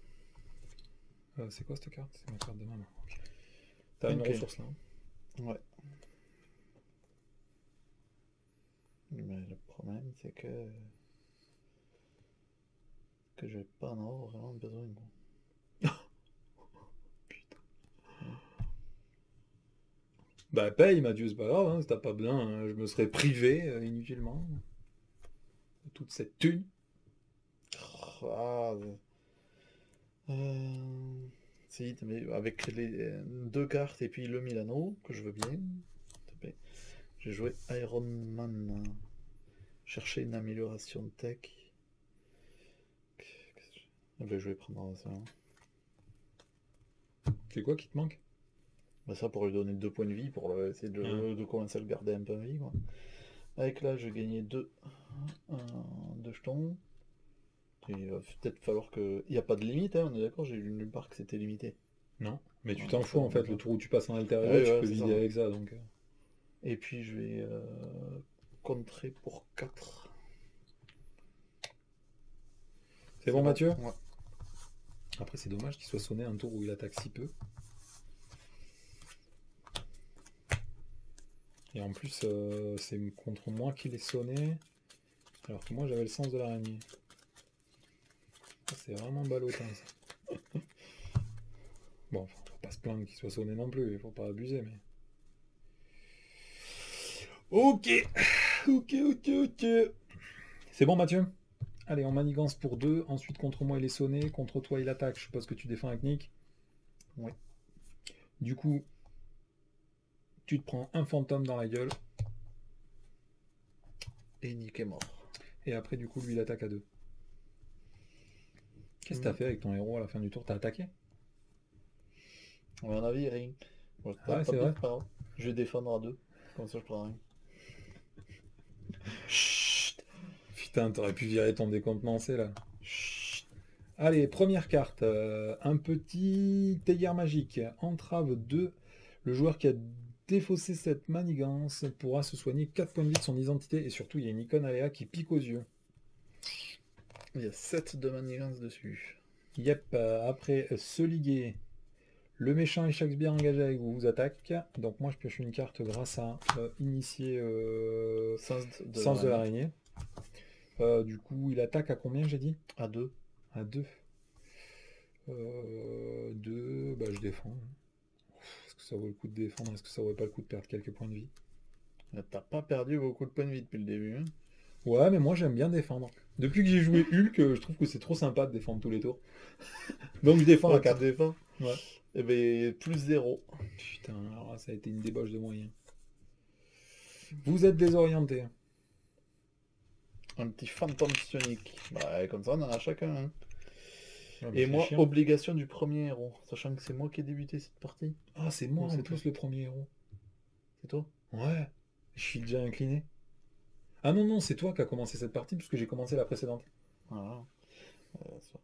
C'est quoi cette carte? C'est ma carte de main. Ok. T'as une Ok. ressource là, hein. Ouais. Mais le problème, c'est que je vais pas en avoir vraiment besoin, quoi. Putain. Bah paye Mathieu, c'est pas grave, hein, si t'as pas besoin, hein, je me serais privé inutilement de toute cette thune. Ah, si, mais avec les deux cartes et puis le Milano, que je veux bien. S'il te plaît. J'ai joué Iron Man. Chercher une amélioration de tech. Je vais prendre ça. C'est quoi qui te manque? Bah ça pour lui donner 2 points de vie, pour essayer de commencer à le garder un peu en vie, quoi. Avec là, je vais gagner 2 jetons. Il va peut-être falloir que... Il n'y a pas de limite, hein, on est d'accord, j'ai lu nulle part que c'était limité. Non, mais tu Ouais, t'en fous en fait, le d'accord. tour où tu passes en alter Ah ego, oui, tu ouais, peux c'est ça. vider avec ça donc. Et puis je vais contrer pour 4. C'est bon Mathieu? Ouais. Après c'est dommage qu'il soit sonné un tour où il attaque si peu. Et en plus c'est contre moi qu'il est sonné, alors que moi j'avais le sens de l'araignée. C'est vraiment ballottant ça. Bon, enfin, on va pas se plaindre qu'il soit sonné non plus, il faut pas abuser mais... Ok, ok. C'est bon Mathieu? Allez, on manigance pour 2, ensuite contre moi il est sonné, contre toi il attaque, je suppose que tu défends avec Nick. Ouais. Du coup, tu te prends un fantôme dans la gueule, Et Nick est mort. et après du coup lui il attaque à 2. Qu'est-ce que t'as fait avec ton héros à la fin du tour? T'as attaqué? À mon avis, rien. Ouais, Ah ouais, c'est vrai. pas grave. Je vais défendre à 2. Comme ça, je prends rien. Chut. Putain, t'aurais pu virer ton décontenancé là. Chut. Allez, première carte. Un petit théière magique. Entrave 2. Le joueur qui a défaussé cette manigance pourra se soigner 4 points de vie de son identité. Et surtout, il y a une icône aléa qui pique aux yeux. Il y a 7 de manigance dessus. Yep, après se liguer. Le méchant et Shakespeare engagé avec vous attaque. Donc moi je pioche une carte grâce à initier sens de l'araignée. Du coup il attaque à combien j'ai dit? À 2. À 2. 2, bah je défends. Est-ce que ça vaut le coup de défendre? Est-ce que ça vaut pas le coup de perdre quelques points de vie? T'as pas perdu beaucoup de points de vie depuis le début, hein. Ouais mais moi j'aime bien défendre. Depuis que j'ai joué Hulk, je trouve que c'est trop sympa de défendre tous les tours. Donc je défends à 4. défends. Ouais. Et ben plus 0. Putain, alors là, ça a été une débauche de moyens. Vous êtes désorienté. Un petit fantôme psionique. Bah, comme ça, on en a chacun, hein. Ouais, mais Et c'est moi, chiant. obligation du premier héros. Sachant que c'est moi qui ai débuté cette partie. Ah, c'est moi Ou en c'est plus toi? le premier héros. C'est toi? Ouais, je suis déjà incliné. Ah non, non, c'est toi qui as commencé cette partie puisque j'ai commencé la précédente. Voilà. Ça.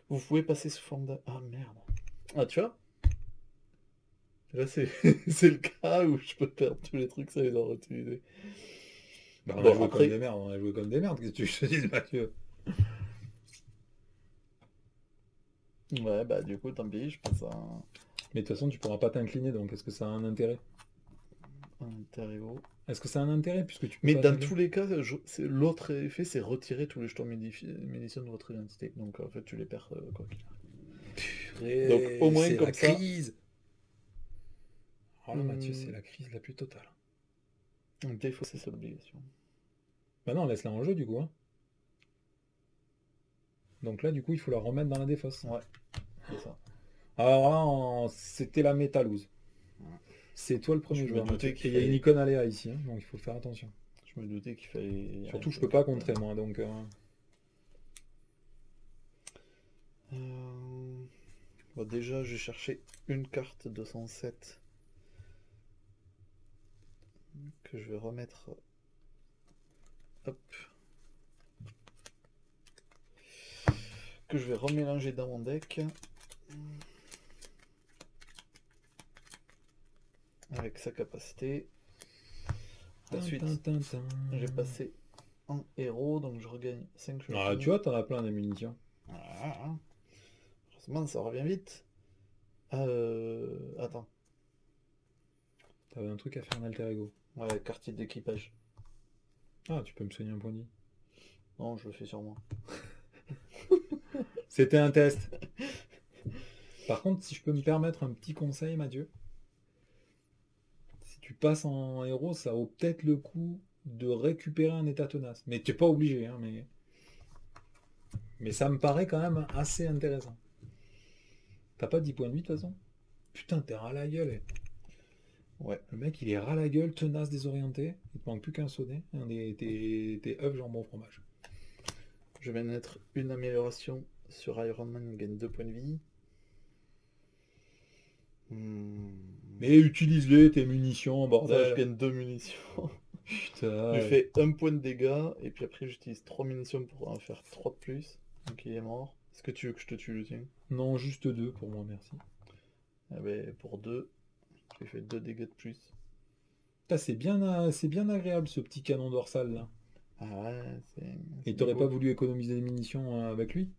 Vous pouvez passer sous forme de... Ah merde. Ah, tu vois? Là, c'est c'est le cas où je peux perdre tous les trucs, ça les aura utilisés. Bah, on a Bon, joué après... comme des merdes, on a joué comme des merdes, qu'est-ce que tu veux que je te dise, Mathieu? Ouais, bah du coup, tant pis, je passe à Mais de toute façon, tu pourras pas t'incliner, donc est-ce que ça a un intérêt? un interro. Est-ce que ça a un intérêt puisque tu peux Mais pas dans attaquer? tous les cas, l'autre effet, c'est retirer tous les jetons munitions de votre identité. Donc en fait, tu les perds quoi qu'il arrive. Donc au moins C'est comme la ça... crise. Oh là, Mathieu, c'est la crise la plus totale. Défausser cette obligation. Bah non, laisse-la en jeu du coup, hein. Donc là, du coup, il faut la remettre dans la défausse. Ouais, c'est ça. Alors là, c'était la métalouse. C'est toi le premier Je me joueur. doutais Mathieu. qu'il Et il y a une fallait- icône aléa ici, hein, donc il faut faire attention. Je me doutais qu'il fallait... Surtout, je peux pas contrer moi, donc... Bon, déjà, j'ai cherché une carte 207 que je vais remettre. Hop. Que je vais remélanger dans mon deck. Avec sa capacité. Ensuite, j'ai passé en héros, donc je regagne 5 choses. Ah, tu vois, t'en as plein des munitions. Ah, heureusement, ça revient vite. Attends. T'avais un truc à faire en alter ego. Ouais, quartier d'équipage. Ah, tu peux me soigner un point de vie. Non, je le fais sur moi. C'était un test. Par contre, si je peux me permettre un petit conseil, Mathieu. Si tu passes en héros, ça vaut peut-être le coup de récupérer un état tenace. Mais tu n'es pas obligé, hein, mais ça me paraît quand même assez intéressant. T'as pas 10 points de vie de toute façon? Putain, t'es ras la gueule. Ouais. Le mec, il est ras la gueule, tenace, désorienté. Il te manque plus qu'un sonnet. T'es œuf, jambon, fromage. Je vais mettre une amélioration sur Iron Man, il gagne 2 points de vie. Mais utilise-les, tes munitions, Ça, je bordel. gagne 2 munitions. Putain. Je fais 1 point de dégâts, et puis après j'utilise 3 munitions pour en faire 3 de plus. Donc il est mort. Est-ce que tu veux que je te tue le tien? Non, juste 2 pour moi, merci. Eh ben, pour 2, j'ai fait 2 dégâts de plus. Putain, c'est bien agréable ce petit canon dorsal là. Ah ouais, c'est... Et t'aurais pas voulu économiser des munitions avec lui?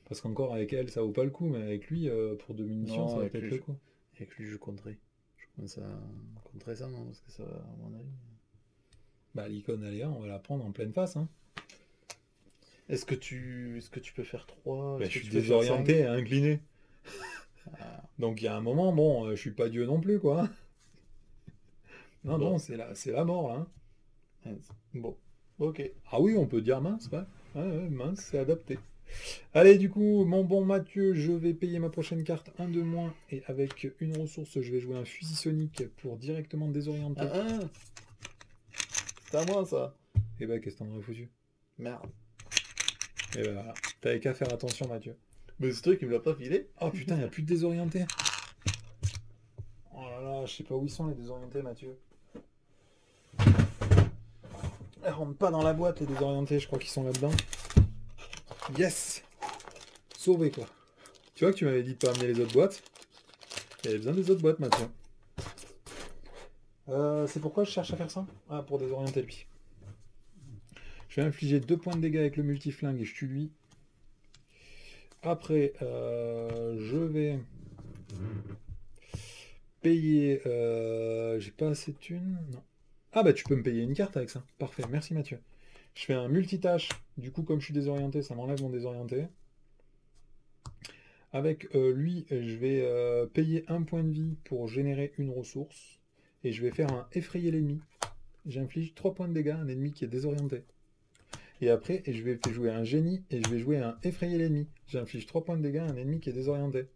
Parce qu'encore avec elle, ça vaut pas le coup, mais avec lui, pour 2 munitions, Non, ça va avec peut-être lui, le coup. Avec lui, je compterai. Je commence à contrer ça, non? Parce que ça, à mon avis... Bah, l'icône aléa, on va la prendre en pleine face. Hein. Est-ce que tu peux faire 3? Bah, Est-ce je que suis tu peux faire désorienté et 5? incliné. Ah, Donc il y a un moment, bon, je suis pas Dieu non plus, quoi. Non, bon. non, c'est la mort, là. Hein. Mince. Bon, ok. Ah oui, on peut dire mince, ouais. Ouais, mince, c'est adapté. Allez, du coup, mon bon Mathieu, je vais payer ma prochaine carte 1 de moins. Et avec une ressource, je vais jouer un fusil sonique pour directement désorienter. Ah, c'est à moi, ça. Et bah, qu'est-ce que t'en aurais foutu? Merde. Et bah, voilà. T'avais qu'à faire attention, Mathieu. Mais ce truc, il me l'a pas filé. Oh putain, y a plus de désorientés. Oh là là, je sais pas où ils sont les désorientés, Mathieu. Elles rentrent pas dans la boîte, les désorientés, je crois qu'ils sont là-dedans. Yes! Sauvé, quoi. Tu vois que tu m'avais dit de pas amener les autres boîtes. Il y avait besoin des autres boîtes, Mathieu. C'est pourquoi je cherche à faire ça? Ah, pour désorienter lui. Je vais infliger 2 points de dégâts avec le multiflingue et je tue lui. Après, je vais payer... J'ai pas assez de thunes? Non. Ah bah tu peux me payer une carte avec ça. Parfait, merci Mathieu. Je fais un multitâche. Du coup, comme je suis désorienté, ça m'enlève mon désorienté. Avec lui, je vais payer 1 point de vie pour générer une ressource. Et je vais faire un effrayer l'ennemi. J'inflige 3 points de dégâts à un ennemi qui est désorienté. Et après, je vais jouer un génie et je vais jouer un effrayer l'ennemi. J'inflige 3 points de dégâts à un ennemi qui est désorienté.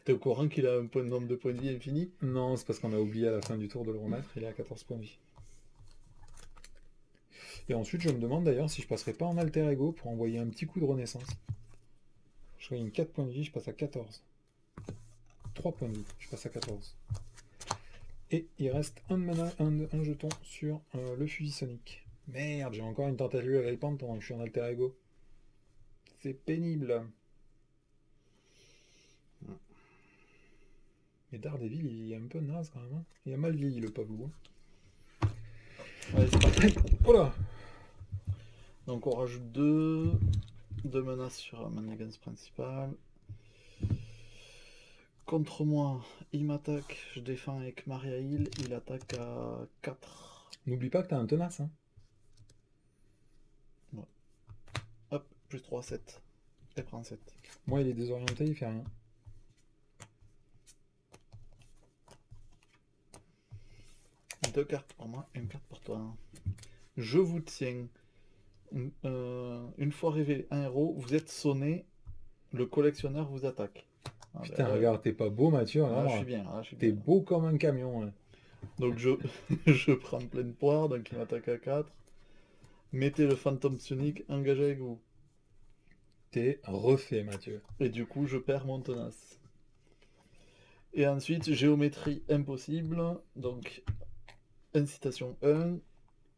T'es au courant qu'il a un point de nombre de points de vie infini? Non, c'est parce qu'on a oublié à la fin du tour de le remettre. Il est à 14 points de vie. Et ensuite, je me demande d'ailleurs si je passerai pas en alter ego pour envoyer un petit coup de renaissance. Je gagne 4 points de vie, je passe à 14. 3 points de vie, je passe à 14. Et il reste un jeton sur le fusil sonique. Merde, j'ai encore une tentative à répandre pendant que je suis en alter ego. C'est pénible. Mais Daredevil, il est un peu naze quand même. Hein. Il a mal vieilli le pauvre loup. Ouais, c'est parti. Oh là! Donc on rajoute 2 menaces sur manigance principale. Contre moi, il m'attaque, je défends avec Maria Hill, il attaque à 4. N'oublie pas que t'as un tenace. Hein. Ouais. Hop, plus 3, 7. Elle prend 7. Moi, il est désorienté, il fait rien. Deux cartes pour moi, une carte pour toi. Je vous tiens. Une fois révélé un héros, vous êtes sonné, le collectionneur vous attaque. Ah, Putain, ben, regarde, t'es pas beau, Mathieu. là, Non, je suis bien, là, je suis t'es bien. beau comme un camion. Ouais. Donc je prends pleine poire, donc il m'attaque à 4. Mettez le fantôme psionique, engagé avec vous. T'es refait, Mathieu. Et du coup, je perds mon tenace. Et ensuite, géométrie impossible. Donc, incitation 1.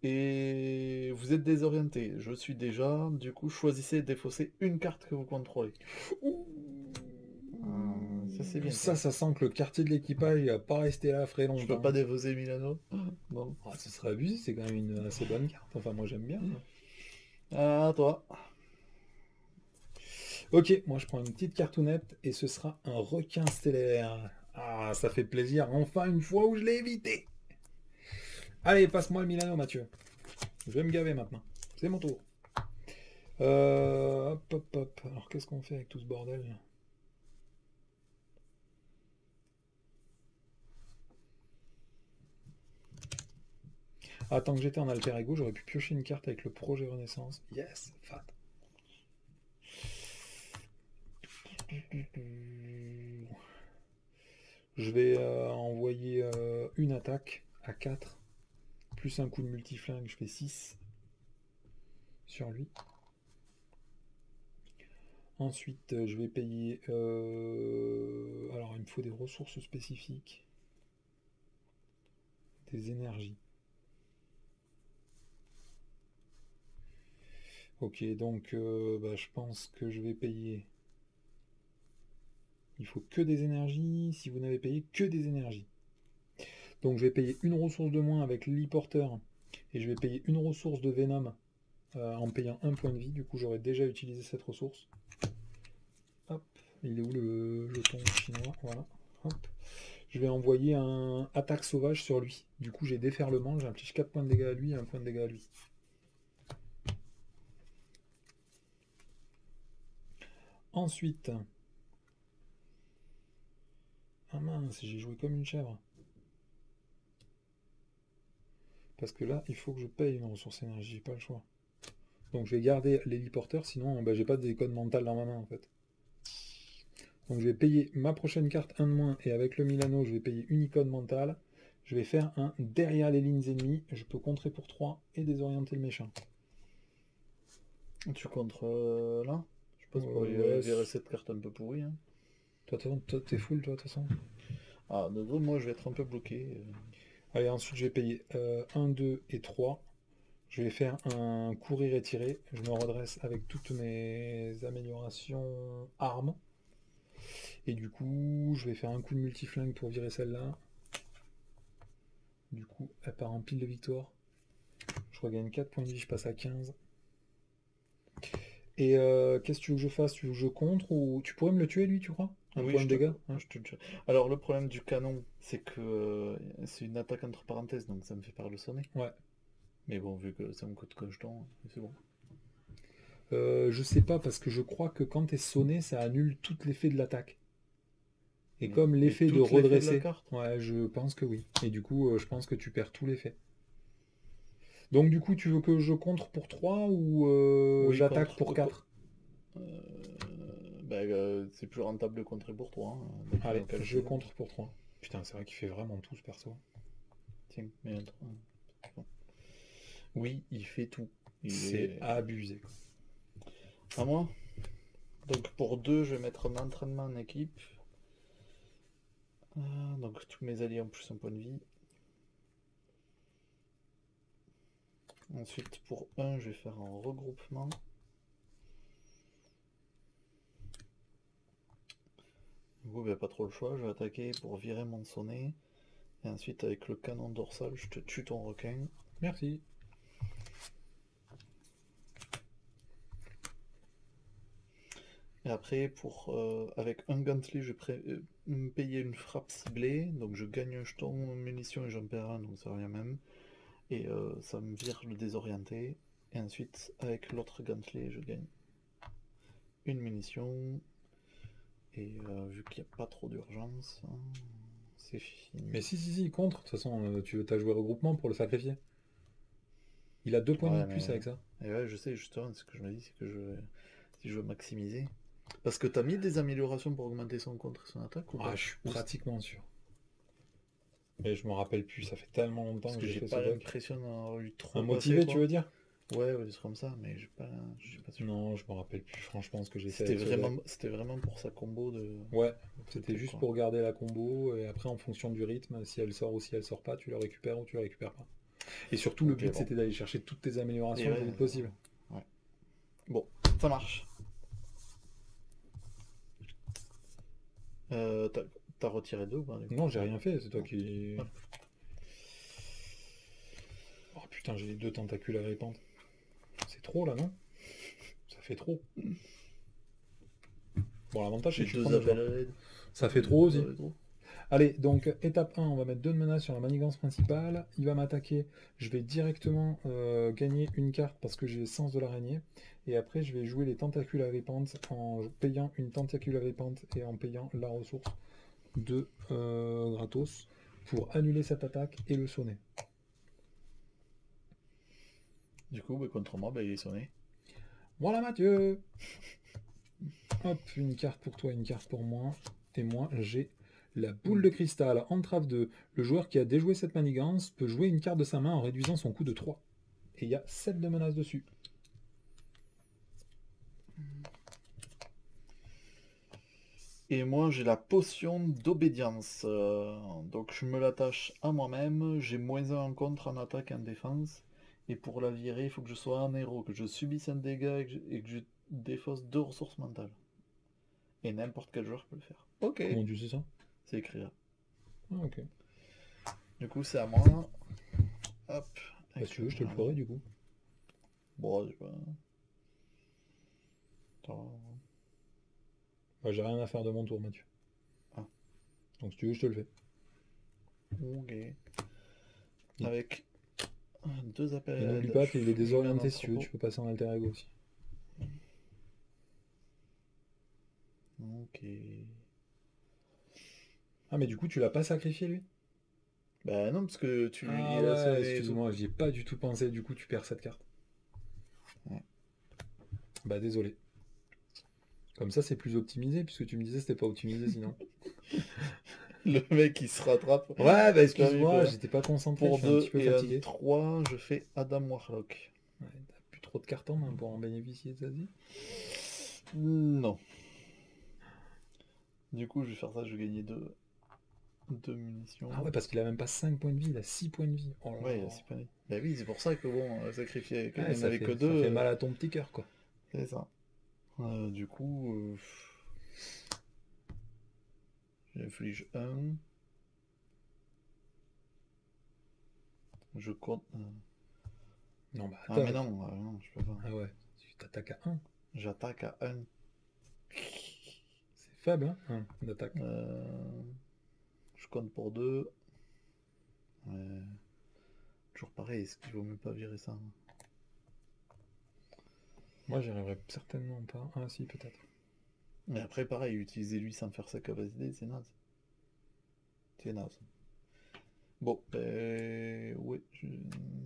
Et vous êtes désorienté. Je suis déjà. Du coup, choisissez et défaussez une carte que vous contrôlez. Ouh. Ça, c'est bien ça. Ça sent que le quartier de l'équipage, il va pas rester là très Je peux longtemps. pas défausser Milano. Bon. Ah, ce serait abusé, c'est quand même une assez bonne carte. Enfin, moi j'aime bien. À toi. Ok, moi je prends une petite cartoonette et ce sera un requin stellaire. Ah, ça fait plaisir. Enfin, une fois où je l'ai évité. Allez, passe-moi le Milano, Mathieu. Je vais me gaver maintenant. C'est mon tour. Hop, hop, hop. Alors, qu'est-ce qu'on fait avec tout ce bordel? Ah, tant que j'étais en alter ego, j'aurais pu piocher une carte avec le projet Renaissance. Yes, fat. Je vais envoyer une attaque à 4, plus un coup de multiflingue, je fais 6 sur lui. Ensuite, je vais payer... alors, il me faut des ressources spécifiques. Des énergies. Ok, donc bah, je pense que je vais payer... Il faut que des énergies, si vous n'avez payé que des énergies. Donc je vais payer une ressource de moins avec l'e-porteur, et je vais payer une ressource de Venom en payant un point de vie. Du coup, j'aurais déjà utilisé cette ressource. Hop, il est où le jeton chinois? Voilà. Hop. Je vais envoyer un attaque sauvage sur lui. Du coup, j'ai déferlement, j'inflige 4 points de dégâts à lui et 1 point de dégâts à lui. Ensuite... Ah mince, j'ai joué comme une chèvre. Parce que là, il faut que je paye une ressource énergie, j'ai pas le choix. Donc je vais garder l'héliporteur, sinon bah, j'ai pas de décode mental dans ma main en fait. Donc je vais payer ma prochaine carte 1 de moins, et avec le Milano, je vais payer une icône mentale. Je vais faire un derrière les lignes ennemies, je peux contrer pour 3 et désorienter le méchant. Tu contres là. Je pense pour Ouais, virer cette carte un peu pourrie. Hein. toi t'es full toi de toute façon. Ah, de gros, moi je vais être un peu bloqué. Allez, ensuite je vais payer 1, 2 et 3. Je vais faire un courir et tirer. Je me redresse avec toutes mes améliorations armes. Et du coup, je vais faire un coup de multiflingue pour virer celle-là. Du coup, elle part en pile de victoire. Je regagne 4 points de vie, je passe à 15. Et qu'est-ce que tu veux que je fasse? Tu veux que je contre ou... Tu pourrais me le tuer lui, tu crois? Un Oui, point de dégâts, hein? je te le tue. Alors, le problème du canon, c'est que c'est une attaque entre parenthèses, donc ça me fait pas le sonner. Ouais. Mais bon, vu que ça me coûte que jeton, c'est bon. Je sais pas, parce que je crois que quand t'es sonné, ça annule tout l'effet de l'attaque. Et comme Mais l'effet de tout l'effet de la redresser... carte. Ouais, je pense que oui. Et du coup, je pense que tu perds tout l'effet. Donc du coup, tu veux que je contre pour 3 ou Oui, j'attaque pour 4? C'est plus rentable de contrer pour toi. Hein, donc, Allez, dans quel je cas. contre pour 3. Putain, c'est vrai qu'il fait vraiment tout ce perso. Tiens, mais un 3. Bon. Oui, il fait tout. Il C'est est... abusé. À moi. Donc pour 2, je vais mettre un entraînement en équipe. Donc tous mes alliés ont plus un point de vie. Ensuite pour 1, je vais faire un regroupement. Du coup, pas trop le choix. Je vais attaquer pour virer mon sonnet. Et ensuite, avec le canon dorsal, je te tue ton requin. Merci. Et après, avec un gantelet, je vais me payer une frappe ciblée. Donc je gagne un jeton, munitions et j'en perds un, donc ça revient même. Et ça me vire le désorienté. Et ensuite, avec l'autre gantelet, je gagne une munition. Et vu qu'il n'y a pas trop d'urgence, hein, c'est fini. Mais si, contre. De toute façon, tu as joué regroupement pour le sacrifier. Il a 2 points de vie Ouais, de plus avec ça. et ouais, je sais, justement, ce que je me dis, c'est que si je veux maximiser. Parce que t'as mis des améliorations pour augmenter son contre et son attaque ou pas? Je suis pratiquement sûr. Mais je me rappelle plus, ça fait tellement longtemps Parce que que j'ai j'ai fait ce pas deck. l'impression d'avoir eu trop Un passé, motivé, quoi. tu veux dire? Ouais, des trucs comme ça, mais je suis pas sûr. Non, je me rappelle plus, franchement, ce que j'ai fait C'était avec ce deck. vraiment pour sa combo de Ouais, ce c'était truc, juste quoi. pour garder la combo, et après, en fonction du rythme, si elle sort ou si elle sort pas, tu la récupères ou tu la récupères pas. Et surtout, le Ok, but, bon. c'était d'aller chercher toutes tes Et améliorations le ouais, plus vite possible. ouais. Bon, ça marche. T'as retiré 2 ou pas, du coup? Non, j'ai rien fait, c'est toi qui... Hop. Oh putain, j'ai les 2 tentacules à répandre. C'est trop, là, non? Ça fait trop. Bon, l'avantage, c'est J'ai que je 2 prends des appels joueurs. à l'aide. Ça fait trop aussi. Trop. Allez, donc étape 1, on va mettre 2 de menace sur la manigance principale. Il va m'attaquer. Je vais directement gagner une carte parce que j'ai sens de l'araignée. Et après, je vais jouer les tentacules à répandre en payant une tentacule à répandre et en payant la ressource de gratos pour annuler cette attaque et le sonner. Du coup, contre moi, il est sonné. Voilà Mathieu. Hop, une carte pour toi, une carte pour moi. Et moi, j'ai la boule de cristal. Entrave 2. Le joueur qui a déjoué cette manigance peut jouer une carte de sa main en réduisant son coût de 3. Et il y a 7 de menaces dessus. Et moi, j'ai la potion d'obédience. Donc, je me l'attache à moi-même. J'ai -1 en contre, en attaque et en défense. Et pour la virer, il faut que je sois un héros, que je subisse un dégât et que je défausse 2 ressources mentales. Et n'importe quel joueur peut le faire. Ok. Comment tu sais ça? C'est écrit là. Ah, ok. Du coup, c'est à moi. Hop. Bah, si tu veux, je te le ferai du coup. Bon, je sais pas. Attends. Bah, j'ai rien à faire de mon tour, Mathieu. Ah. Donc si tu veux, je te le fais. Ok. Avec 2 appels à Et l'aide. n'oublie pas qu'il est Je mets un désorienté si tu veux, entrepôt. tu peux passer en alter ego aussi. Ok. Ah, mais du coup, tu l'as pas sacrifié lui? Bah non, parce que Ah il a ouais, sonné et tout. excuse-moi, j'y ai pas du tout pensé, du coup tu perds cette carte. Ouais. Bah désolé. Comme ça c'est plus optimisé, puisque tu me disais que c'était pas optimisé sinon. Le mec il se rattrape. Ouais, bah Comme il excuse-moi, peut. j'étais pas concentré, Pour je suis un 2 petit peu et un fatigué. 3, je fais Adam Warlock. Ouais, t'as plus trop de cartes en main pour en bénéficier, ça dit? Non. Du coup, je vais faire ça, je vais gagner 2 munitions. Ah ouais, parce qu'il a même pas 5 points de vie, il a 6 points de vie. Oh là Ouais, là. c'est pas... Bah oui, c'est pour ça que bon, sacrifier, qu'il Ouais, n'y en avait que ça 2. fait mal à ton petit cœur quoi. C'est ça. Du coup, j'inflige 1. Je compte. Non bah Ah, attends. mais non, je peux pas. Ah ouais, tu t'attaques à 1. J'attaque à 1. C'est faible hein, 1 d'attaque. Je compte pour 2. Toujours pareil, est-ce qu'il vaut même pas virer ça? Moi j'y arriverai certainement pas. Ah si, peut-être. Mais après, pareil, utiliser lui sans faire sa capacité, c'est naze. C'est naze. Bon, ouais,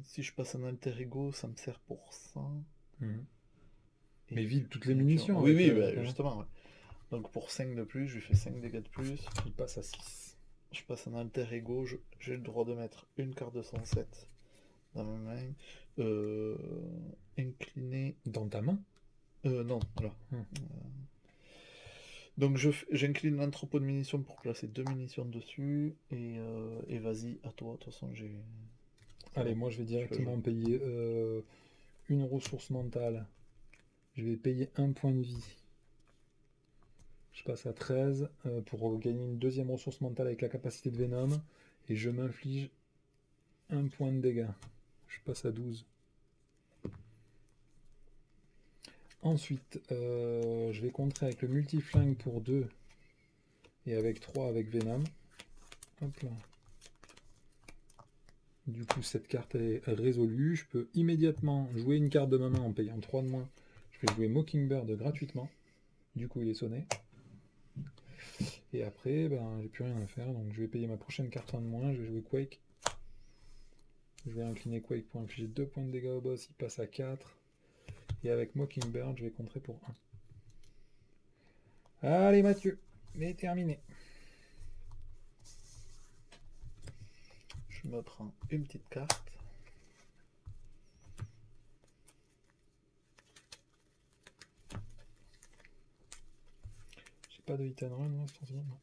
si je passe un alter ego, ça me sert pour ça. Mhm. Et Mais vide puis, toutes les munitions. Oui, avec, oui, avec un- justement, ouais. Donc pour 5 de plus, je lui fais 5 dégâts de plus. Il passe à 6. Je passe un alter ego, j'ai le droit de mettre une carte de 107 dans ma main. Incliné. Dans ta main? Non, voilà. Donc j'incline l'entrepôt de munitions pour placer 2 munitions dessus. Et vas-y, à toi, de toute façon j'ai... Allez, moi je vais directement payer une ressource mentale. Je vais payer un point de vie. Je passe à 13 pour gagner une deuxième ressource mentale avec la capacité de Venom. Et je m'inflige un point de dégâts. Je passe à 12. Ensuite, je vais contrer avec le multiflingue pour 2. Et avec 3 avec Venom. Hop là. Du coup, cette carte est résolue. Je peux immédiatement jouer une carte de ma main en payant 3 de moins. Je vais jouer Mockingbird gratuitement. Du coup, il est sonné. Et après, ben, j'ai plus rien à faire. Donc, je vais payer ma prochaine carte en de moins. Je vais jouer Quake. Je vais incliner Quake pour infliger 2 points de dégâts au boss. Il passe à 4. Et avec Mockingbird, je vais contrer pour 1. Allez Mathieu, mais terminé. Je me prends une petite carte. J'ai pas de hit and run là, non.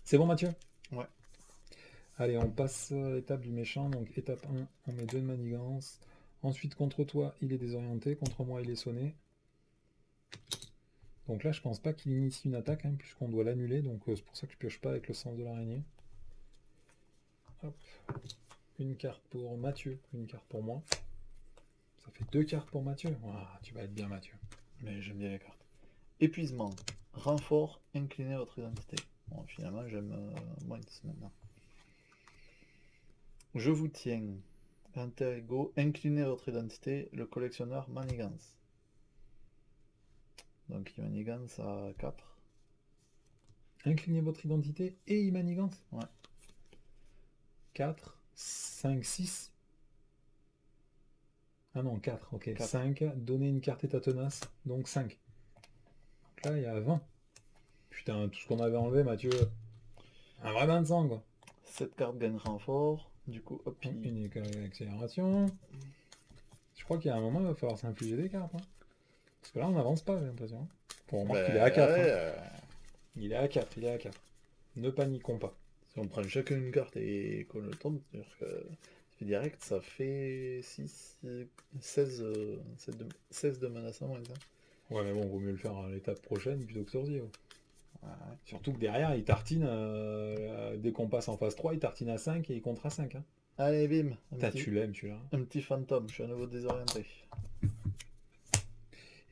C'est bon Mathieu? Ouais. Allez, on passe à l'étape du méchant. Donc étape 1, on met 2 de manigance. Ensuite, contre toi, il est désorienté. Contre moi, il est sonné. Donc là, je pense pas qu'il initie une attaque, hein, puisqu'on doit l'annuler. Donc c'est pour ça que je pioche pas avec le sens de l'araignée. Hop. Une carte pour Mathieu, une carte pour moi. Ça fait 2 cartes pour Mathieu. Ah, tu vas être bien Mathieu. Mais j'aime bien les cartes. Épuisement. Renfort, incliner votre identité. Bon, finalement, j'aime moins maintenant. Je vous tiens. Interego, inclinez votre identité, le collectionneur manigance. Donc il manigance à 4. Inclinez votre identité et il manigance. Ouais. 4, 5, 6. Ah non, 4, ok. 4. 5, donner une carte état tenace, donc 5. Donc là, il y a 20. Putain, tout ce qu'on avait enlevé, Mathieu. Un vrai bain de sang, quoi. Cette carte gagne renfort. Du coup, hop, Une accélération. Je crois qu'il y a un moment, il va falloir s'infliger des cartes. Hein. Parce que là, on n'avance pas, j'ai l'impression. Bon, on remarque qu'il est à 4. Ouais, hein. Il est à 4, il est à 4. Ne paniquons pas. Si on prend chacun une carte et qu'on le tombe, c'est-à-dire que ça fait direct, ça fait 6, 16, 16 de menace à moins. Ça. Ouais, mais bon, vaut mieux le faire à l'étape prochaine plutôt que Sorzier. Ouais. Surtout que derrière, il tartine, dès qu'on passe en phase 3, il tartine à 5 et il contre à 5. Hein. Allez, bim. Tu l'aimes, celui-là. Un petit fantôme, je suis à nouveau désorienté.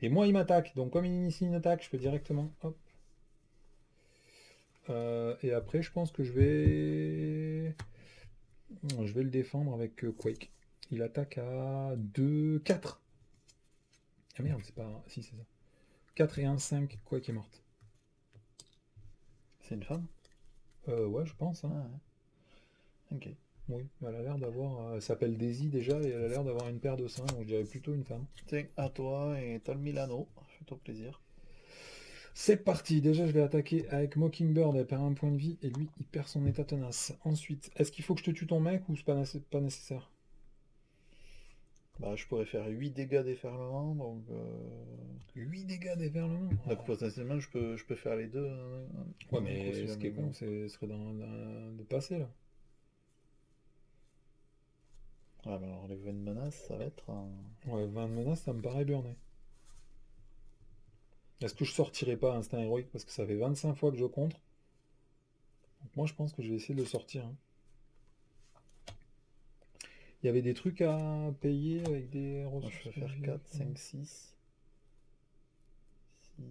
Et moi, il m'attaque. Donc, comme il initie une attaque, je peux directement. Hop. Et après, je pense que je vais le défendre avec Quake. Il attaque à 2, 4. Ah merde, c'est pas. Si, c'est ça. 4 et 1, 5. Quake est morte. C'est une femme? Ouais, je pense. Hein. Ah, ouais. Ok. Oui, elle a l'air d'avoir. Elle s'appelle Daisy déjà et elle a l'air d'avoir une paire de seins, donc je dirais plutôt une femme. Tiens, à toi et t'as le Milano. Fais-toi plaisir. C'est parti, déjà je vais attaquer avec Mockingbird, elle perd un point de vie et lui il perd son état tenace. Ensuite, est-ce qu'il faut que je te tue ton mec ou c'est pas nécessaire? Bah, je pourrais faire 8 dégâts déferlement, donc... 8 dégâts déferlement. Donc potentiellement je peux faire les deux. Ouais mais ce qui est con, ce serait de passer là. Ouais, mais alors les 20 menaces, ça va être... Ouais, 20 menaces, ça me paraît burné. Est-ce que je sortirai pas instinct héroïque parce que ça fait 25 fois que je contre. Donc moi je pense que je vais essayer de le sortir. Hein. Il y avait des trucs à payer avec des ressources. Moi, je vais faire 4, 5, 6. 6.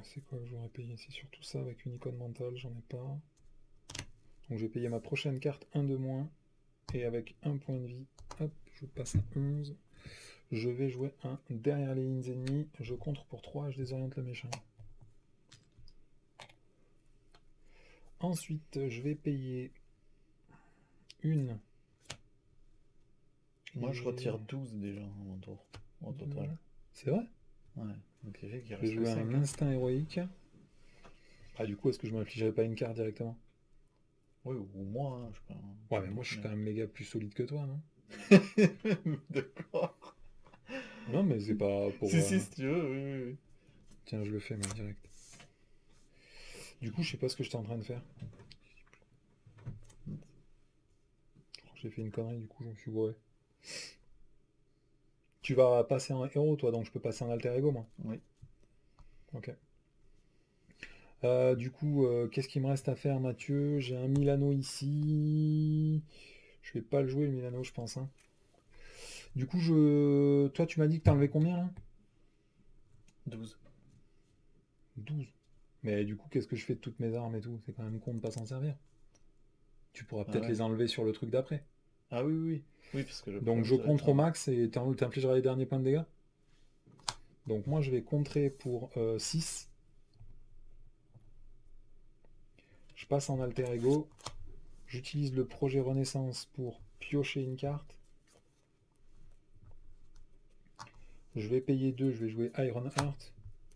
C'est quoi que j'aurais payé? C'est surtout ça avec une icône mentale, j'en ai pas. Donc je vais payer ma prochaine carte 1 de moins. Et avec un point de vie, hop, je passe à 11. Je vais jouer un derrière les lignes ennemies. Je contre pour 3, je désoriente le méchant. Ensuite, je vais payer une. Moi, je retire 12 déjà à mon tour, au total. C'est vrai? Ouais, donc il fait qu'il Je vais reste jouer 5. un instinct héroïque. Ah, du coup, est-ce que je m'infligerai pas une carte directement? Oui, ou moi, hein, je peux... Ouais, mais moi, je suis quand même méga plus solide que toi, non? D'accord. Non, mais c'est pas pour... Si, si tu veux, oui. Tiens, je le fais, moi, direct. Du coup, je sais pas ce que j'étais en train de faire. J'ai fait une connerie, du coup, je me suis gouré. Tu vas passer en héros, toi, donc je peux passer en alter ego, moi. Oui. Ok. Du coup, qu'est-ce qu'il me reste à faire, Mathieu? J'ai un Milano ici. Je vais pas le jouer, le Milano, je pense. Hein. Du coup, toi, tu m'as dit que t'as enlevé combien, là? 12. 12. Mais du coup, qu'est-ce que je fais de toutes mes armes et tout? C'est quand même con de pas s'en servir. Tu pourras peut-être les enlever sur le truc d'après. Ah oui. Oui, parce que Donc je contre au max et t'infligeras les derniers points de dégâts. Donc moi, je vais contrer pour 6. Je passe en alter ego. J'utilise le projet Renaissance pour piocher une carte. Je vais payer 2, je vais jouer Iron Heart.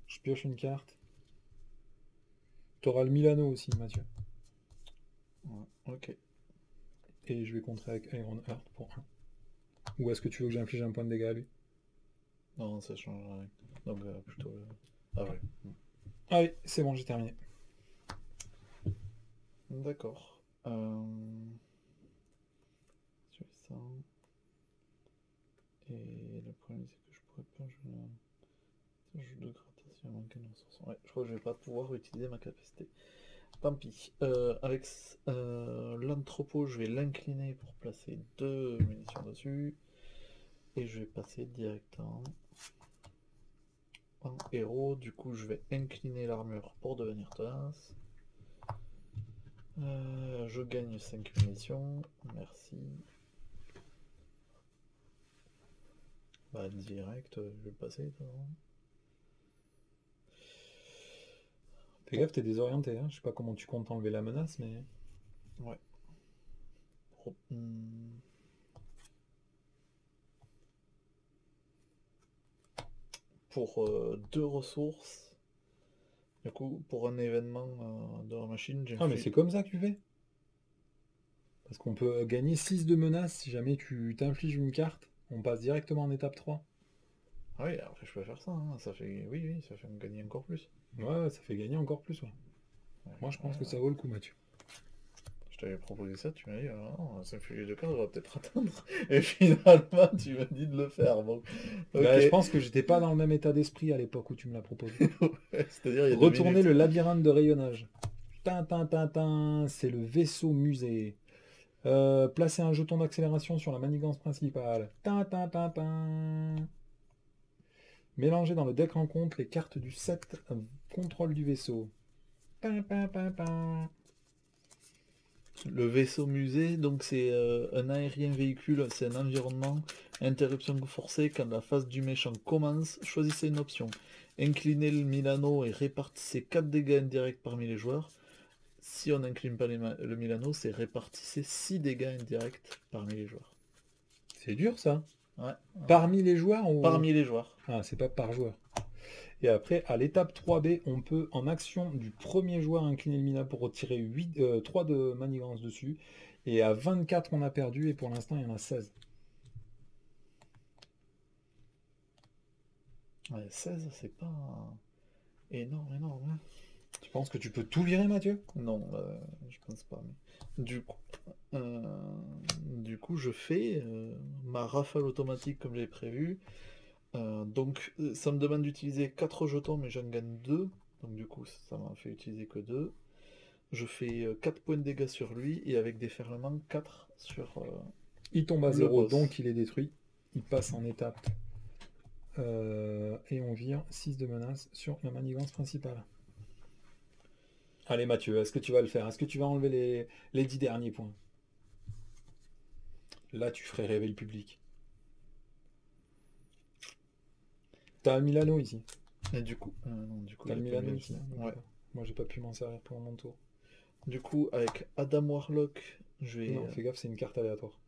Je pioche une carte. Tu auras le Milano aussi, Mathieu. Ouais, ok. Et je vais contrer avec Iron Heart pour 1. Ou est-ce que tu veux que j'inflige un point de dégâts à lui? Non, ça change rien. Donc plutôt... Ah ouais. Allez, c'est bon, j'ai terminé. D'accord. Sur ça. Et le problème c'est que je pourrais pas jouer un jeu de gratte si il manque une ressource. Ouais, je crois que je vais pas pouvoir utiliser ma capacité. Tant pis. Avec l'anthropo, je vais l'incliner pour placer 2 munitions dessus. Et je vais passer directement en héros. Du coup, je vais incliner l'armure pour devenir tenace. Je gagne 5 munitions. Merci. Bah, direct, je vais le passer. Fais gaffe, t'es désorienté. Hein. Je sais pas comment tu comptes enlever la menace, mais... Ouais. Pour 2 ressources. Du coup, pour un événement de la machine, j'ai Ah, mais fait... c'est comme ça que tu fais? Parce qu'on peut gagner 6 de menace si jamais tu t'infliges une carte. On passe directement en étape 3. Ah oui, après je peux faire ça, hein. Ça fait... Oui, ça fait me gagner encore plus. Ouais, ça fait gagner encore plus, ouais. Ouais, Moi, je pense que ça vaut le coup, Mathieu. je t'avais proposé ça, tu m'as dit, ah non, ça fait de 15, on va peut-être attendre. Et finalement, tu m'as dit de le faire. Bon, ok. Bah, je pense que j'étais pas dans le même état d'esprit à l'époque où tu me l'as proposé. C'est-à-dire, il y a 2 Retourner minutes. le labyrinthe de rayonnage. Tintin, c'est le vaisseau musée. Placer un jeton d'accélération sur la manigance principale. Tintin. Mélanger dans le deck rencontre les cartes du set contrôle du vaisseau. Tin. Le vaisseau musée, donc c'est un aérien véhicule, c'est un environnement. Interruption forcée quand la phase du méchant commence. Choisissez une option. Inclinez le Milano et répartissez 4 dégâts indirects parmi les joueurs. Si on n'incline pas le Milano, c'est répartissez 6 dégâts indirects parmi les joueurs. C'est dur ça. Ouais. Parmi les joueurs ou... Parmi les joueurs. Ah, c'est pas par joueur. Et après, à l'étape 3B, on peut, en action du premier joueur, incliner le mina pour retirer 3 de manigance dessus. Et à 24, on a perdu, et pour l'instant, il y en a 16. Ouais, 16, c'est pas énorme. Hein. Tu penses que tu peux tout virer, Mathieu? Non, je pense pas. Mais... Du coup, je fais ma rafale automatique comme j'ai prévu. Donc, ça me demande d'utiliser 4 jetons, mais j'en gagne 2. Donc, du coup, ça m'a fait utiliser que 2. Je fais 4 points de dégâts sur lui, et avec déferlement, 4 sur Il tombe à le 0, boss. donc il est détruit. Il passe en étape. Et on vire 6 de menace sur la manigance principale. Allez, Mathieu, est-ce que tu vas le faire? Est-ce que tu vas enlever les 10 derniers points? Là, tu ferais rêver le public. T'as un Milano ici. Et du coup, non, du coup, T'as le j'ai pas Milano eu ici. ça. Ouais. Moi, j'ai pas pu m'en servir pour mon tour. Du coup, avec Adam Warlock, je vais... Non, fais gaffe, c'est une carte aléatoire.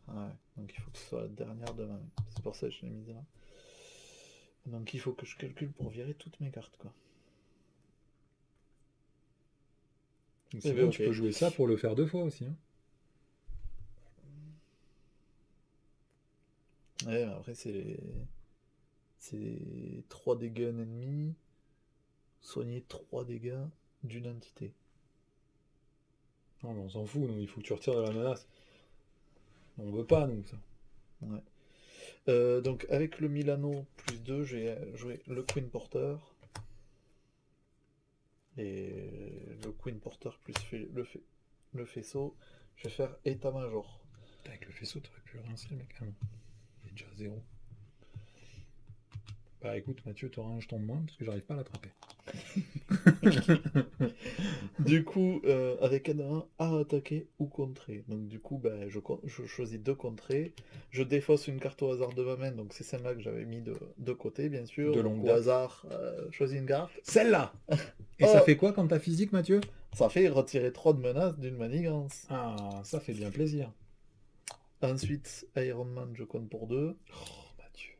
Ah ouais, donc il faut que ce soit la dernière de ma main. C'est pour ça que je l'ai mise là. Donc il faut que je calcule pour virer toutes mes cartes, quoi. C'est ben, bon, ok. tu peux jouer ça pour le faire 2 fois aussi. Hein. Ouais, mais après c'est 3 dégâts un ennemi, soigner 3 dégâts d'une entité. Non, mais on s'en fout, nous, il faut que tu retires de la menace. On veut pas, nous, ça. Ouais. Donc avec le Milano plus 2, j'ai joué le Queen Porter. Et le Queen Porter plus le faisceau, je vais faire état-major. Avec le faisceau, t'aurais pu le rincer, le mec. Ah non, il est déjà 0. Bah écoute, Mathieu, t'auras un jeton de moins parce que j'arrive pas à l'attraper. Du coup, avec un à attaquer ou contrer. Donc du coup, ben, je choisis deux contrées. Je défausse une carte au hasard de ma main, donc c'est celle-là que j'avais mis de côté, bien sûr. De Donc longue au date. hasard, choisis une carte. Celle-là! Et ça Oh! fait quoi quand t'as physique, Mathieu? Ça fait retirer 3 de menaces d'une manigance. Ah, ça fait bien plaisir. Ensuite, Iron Man, je compte pour 2. Oh, Mathieu.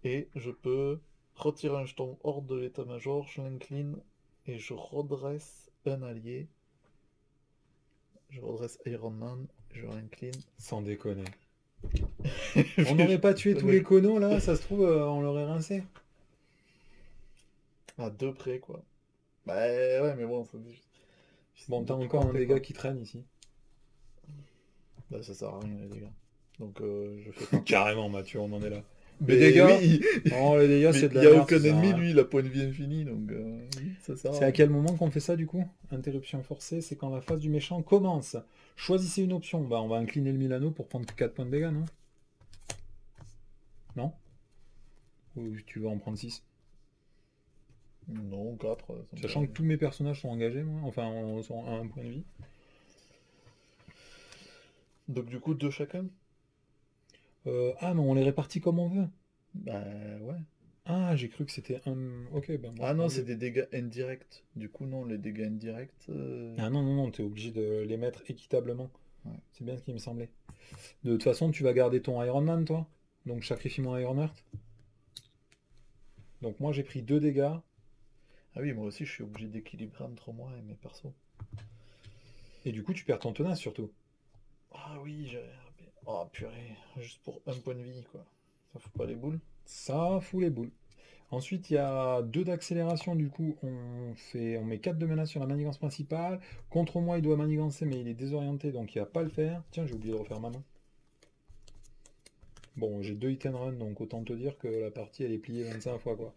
Et je peux retirer un jeton hors de l'état-major, je l'incline et je redresse un allié. Je redresse Iron Man, je l'incline. Sans déconner. On Je- n'aurait pas tué tous les conos là, ça se trouve, on l'aurait rincé. À deux près, quoi. Bah ouais, mais bon, c'est difficile Bon, de t'as tout encore un compter, dégât quoi. qui traîne ici. Bah ça sert à rien, les dégâts. Donc je fais pas. Carrément, Mathieu, on en est là. Les Mais dégâts? oui! Oh, les dégâts, Mais c'est de il la n'y a merde, ça aucun sert à ennemi, rien. lui, il a point de vie infini, donc oui, ça sert C'est à à rien. quel moment qu'on fait ça du coup? Interruption forcée, c'est quand la phase du méchant commence. Choisissez une option. Bah, on va incliner le Milano pour prendre que 4 points de dégâts, non? Non? Ou tu vas en prendre 6? Non, 4, ça me Sachant paraît. que tous mes personnages sont engagés, moi. Enfin, sont à un point de vie. Donc du coup, deux chacun? Ah, mais on les répartit comme on veut. Bah ouais. Ah, j'ai cru que c'était un... Ok, ben moi je Ah non, prends c'est deux. des dégâts indirects. Du coup, non, les dégâts indirects. Ah non, non, non, t'es obligé de les mettre équitablement. Ouais. C'est bien ce qui me semblait. De toute façon, tu vas garder ton Iron Man, toi. Donc sacrifie mon Iron Heart. Donc moi j'ai pris 2 dégâts. Ah oui, moi aussi, je suis obligé d'équilibrer entre moi et mes persos. Et du coup tu perds ton tenace surtout. Ah oui, j'avais... Oh purée, juste pour un point de vie, quoi. Ça fout pas les boules? Ça fout les boules. Ensuite, il y a 2 d'accélération, du coup, on met 4 de menace sur la manigance principale. Contre moi, il doit manigancer, mais il est désorienté, donc il va pas le faire. Tiens, j'ai oublié de refaire ma main. Bon, j'ai 2 hit and run, donc autant te dire que la partie, elle est pliée 25 fois, quoi.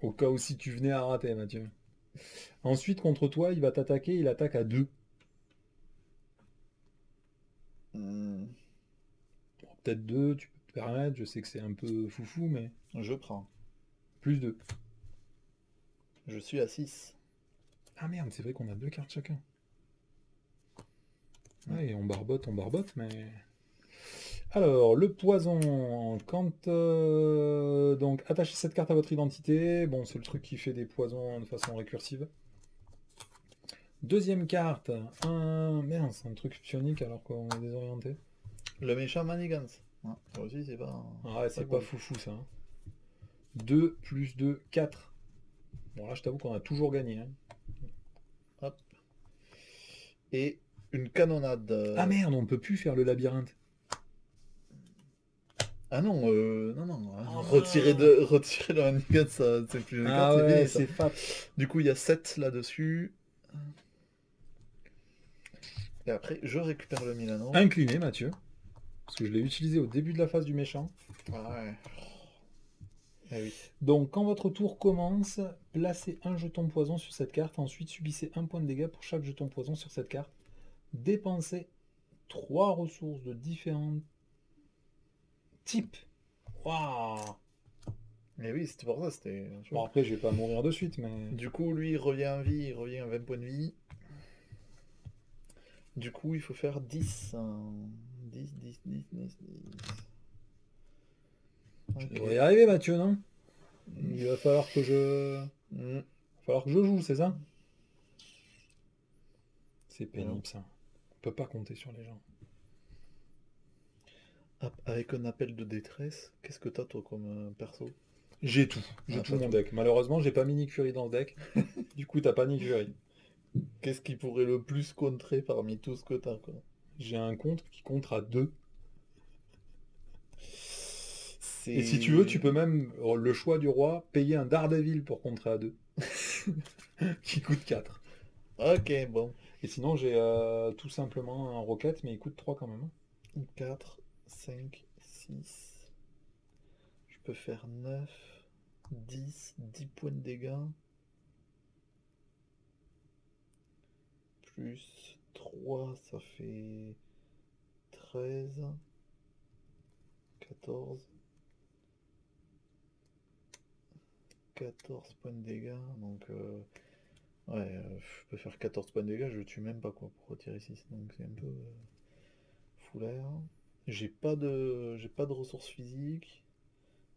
Au cas où si tu venais à rater, Mathieu. Ensuite, contre toi, il va t'attaquer, il attaque à 2. Hmm, Bon, peut-être 2, tu peux te permettre, je sais que c'est un peu foufou, mais je prends. plus 2. Je suis à 6. Ah merde, c'est vrai qu'on a 2 cartes chacun. Ouais, on barbote, mais... Alors, le poison, quand... donc, attachez cette carte à votre identité. Bon, c'est le truc qui fait des poisons de façon récursive. Deuxième carte, un... Merde, c'est un truc psionique alors qu'on est désorienté. Le méchant manigance. Ouais, ça aussi, c'est pas... Ah ouais, c'est pas cool. foufou ça. 2 plus 2, 4. Bon là, je t'avoue qu'on a toujours gagné. Hein. Hop. Et une canonnade. Ah merde, on peut plus faire le labyrinthe. Ah non, non, non. Oh Retirer le manigance, ça, c'est plus une carte, Ah c'est ouais, fini, ça. c'est fat. Du coup, il y a 7 là-dessus. Et après, je récupère le Milano. Incliné, Mathieu. Parce que je l'ai utilisé au début de la phase du méchant. Ah ouais. Eh oui. Donc, quand votre tour commence, placez un jeton poison sur cette carte. Ensuite, subissez un point de dégâts pour chaque jeton poison sur cette carte. Dépensez 3 ressources de différents types. Waouh! Mais oui, c'était pour ça, c'était... Bon, après, je vais pas mourir de suite, mais... Du coup, lui, il revient en vie, il revient à 20 points de vie. Du coup, il faut faire 10. 10, 10, 10, 10, 10. Je Ok. devrais y arriver, Mathieu, non? Il va falloir que je... Mm. joue, c'est ça? C'est Alors, pénible, ça. On peut pas compter sur les gens. avec un appel de détresse, qu'est-ce que t'as toi comme perso? J'ai tout. J'ai Ah, tout t'as mon tout. deck. Malheureusement, j'ai pas mis Nick Fury dans le deck. Du coup, t'as pas Nick Fury. Qu'est-ce qui pourrait le plus contrer parmi tout ce que t'as, quoi? J'ai un contre qui contre à 2. C'est... Et si tu veux, tu peux même, le choix du roi, payer un Daredevil pour contrer à 2. Qui coûte 4. Ok, bon. Et sinon, j'ai tout simplement un Rocket, mais il coûte 3 quand même. Hein. 4, 5, 6. Je peux faire 9, 10 points de dégâts. Plus 3, ça fait 13, 14, 14 points de dégâts, donc ouais, je peux faire 14 points de dégâts, je le tue même pas quoi pour retirer 6, donc c'est un peu foulaire. J'ai pas de ressources physiques,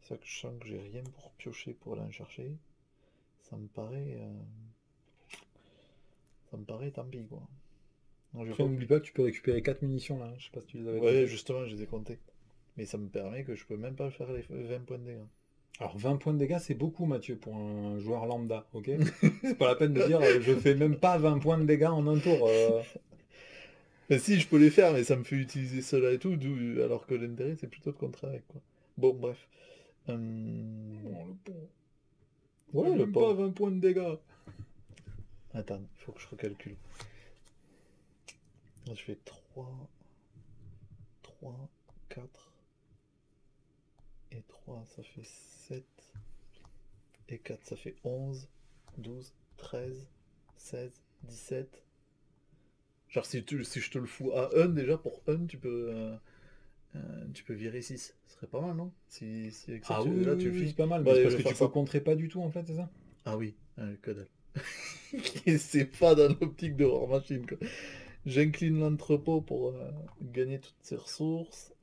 c'est ça que je sens que j'ai rien pour piocher pour aller en chercher. Ça me paraît tant pis quoi. Non, je vais Après, pas... n'oublie pas que tu peux récupérer 4 munitions là, hein. Je sais pas si tu les avais Ouais, comptées. justement, je les ai comptés. Mais ça me permet que je peux même pas faire les 20 points de dégâts. Alors 20 points de dégâts, c'est beaucoup Mathieu pour un joueur lambda, ok? C'est pas la peine de dire je fais même pas 20 points de dégâts en un tour. Mais si, je peux les faire, mais ça me fait utiliser cela et tout, alors que l'intérêt, c'est plutôt de contrer avec, quoi. Bon, bref. Oh, le pauvre. Ouais, le Même pas pauvre. 20 points de dégâts. Attends, il faut que je recalcule. Je fais 3, 4 et 3, ça fait 7 et 4, ça fait 11, 12, 13, 16, 17. Genre, si je te le fous à 1, déjà, pour 1, tu peux virer 6. Ce serait pas mal, non? Si avec ça, Ah oui, là, oui, tu le oui, finis. c'est pas mal, Bon, mais c'est allez, je parce vais que faire tu peux ça. contrer pas du tout en fait, c'est ça? Ah oui, que dalle. Et c'est pas dans l'optique de War Machine, quoi. J'incline l'entrepôt pour gagner toutes ses ressources.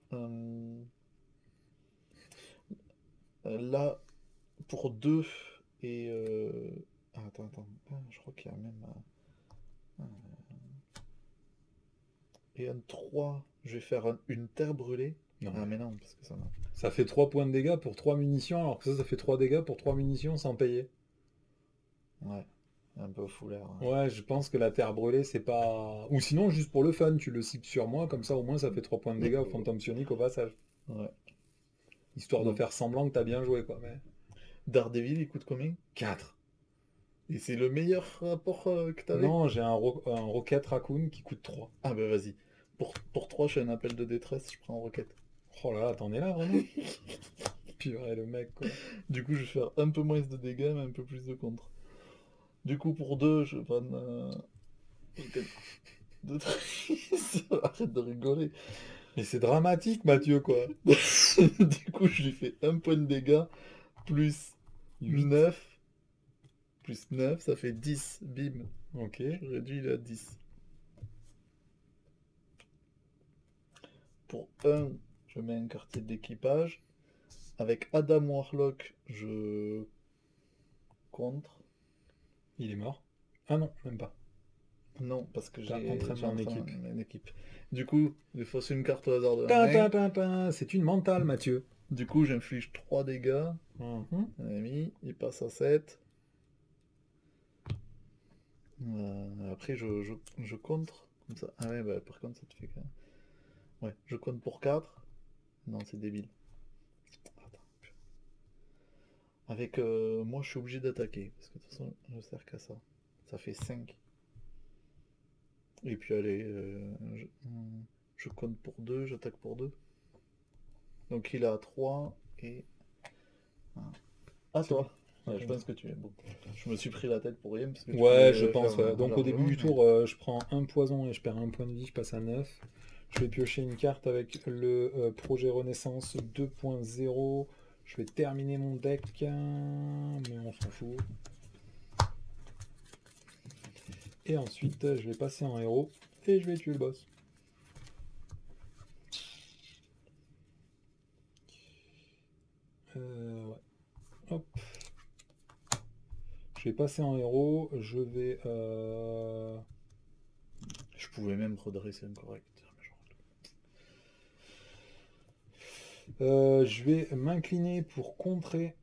Là, pour 2 et... ah, attends. Ah, je crois qu'il y a même... et un 3, je vais faire une terre brûlée. Non, Ah, mais mais non, parce que ça m'a... ça fait 3 points de dégâts pour 3 munitions, alors que ça fait 3 dégâts pour 3 munitions sans payer. Ouais, un peu foulaire. Ouais, je pense que la terre brûlée, c'est pas... Ou sinon, juste pour le fun, tu le cibles sur moi, comme ça au moins ça fait 3 points de dégâts au fantôme psionique au passage. Ouais. Histoire de Donc, faire semblant que t'as bien joué, quoi. Mais... Daredevil, il coûte combien? 4. Et c'est le meilleur rapport que t'avais? Non, j'ai un Rocket Raccoon qui coûte 3. Ah bah vas-y. Pour 3, je fais un appel de détresse, je prends en roquette. Oh là là, t'en es là, vraiment? Purée, le mec, quoi. Du coup, je vais faire un peu moins de dégâts, mais un peu plus de contre. Du coup, pour 2, je prends... de... Arrête de rigoler. Mais c'est dramatique, Mathieu, quoi. Du coup, je lui fais un point de dégâts, plus 8. 9. Plus 9, ça fait 10. Bim. Ok. Je réduis il est à 10. Pour 1, je mets un quartier d'équipage. Avec Adam Warlock, je contre. Il est mort. Ah non, même pas. Non, parce que T'as j'ai entraînement en entraîné équipe. une équipe. Du coup, il faut une carte au hasard de la Ta, ta, main. ta, ta. C'est une mentale, Mathieu. Du coup, j'inflige 3 dégâts. Mhm. Un ami, il passe à 7. Après, je contre. Comme ça. Ah ouais, bah, par contre, ça te fait quand même. Ouais, je compte pour 4. Non, c'est débile. Attends. Avec moi, je suis obligé d'attaquer. Parce que de toute façon, je sers qu'à ça. Ça fait 5. Et puis, allez, je compte pour 2, j'attaque pour 2. Donc, il a 3 et... À C'est toi. bon. Ouais, je pense que tu es bon. Je me suis pris la tête pour rien. Parce que tu Ouais, pouvais je pense. faire Ouais. Donc au début largement, du mais... tour, je prends un poison et je perds un point de vie, je passe à 9. Je vais piocher une carte avec le projet Renaissance 2.0. Je vais terminer mon deck, mais on s'en fout. Et ensuite, je vais passer en héros et je vais tuer le boss. Ouais. Hop. Je vais passer en héros. Je vais... Je pouvais même redresser un correcteur. je vais m'incliner pour contrer.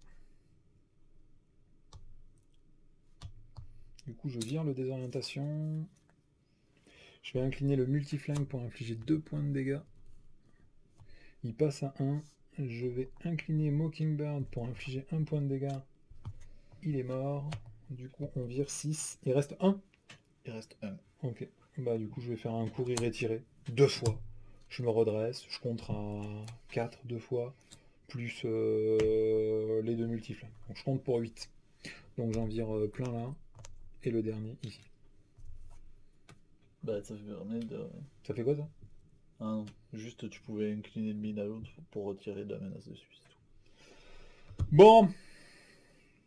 Du coup, je vire le désorientation. Je vais incliner le multiflingue pour infliger 2 points de dégâts. Il passe à 1. Je vais incliner Mockingbird pour infliger 1 point de dégâts. Il est mort. Du coup, on vire 6. Il reste 1. Il reste 1. Ok. Bah, du coup, je vais faire un courir retiré. 2 fois. Je me redresse. Je contre à 4 2 fois. Plus les 2 multiflingues. Donc, je compte pour 8. Donc, j'en vire plein là. Et le dernier ici. Bah, ça permet de... Ça fait quoi ça? Ah non, juste tu pouvais incliner le mine à l'autre pour retirer de la menace dessus, c'est tout. Bon.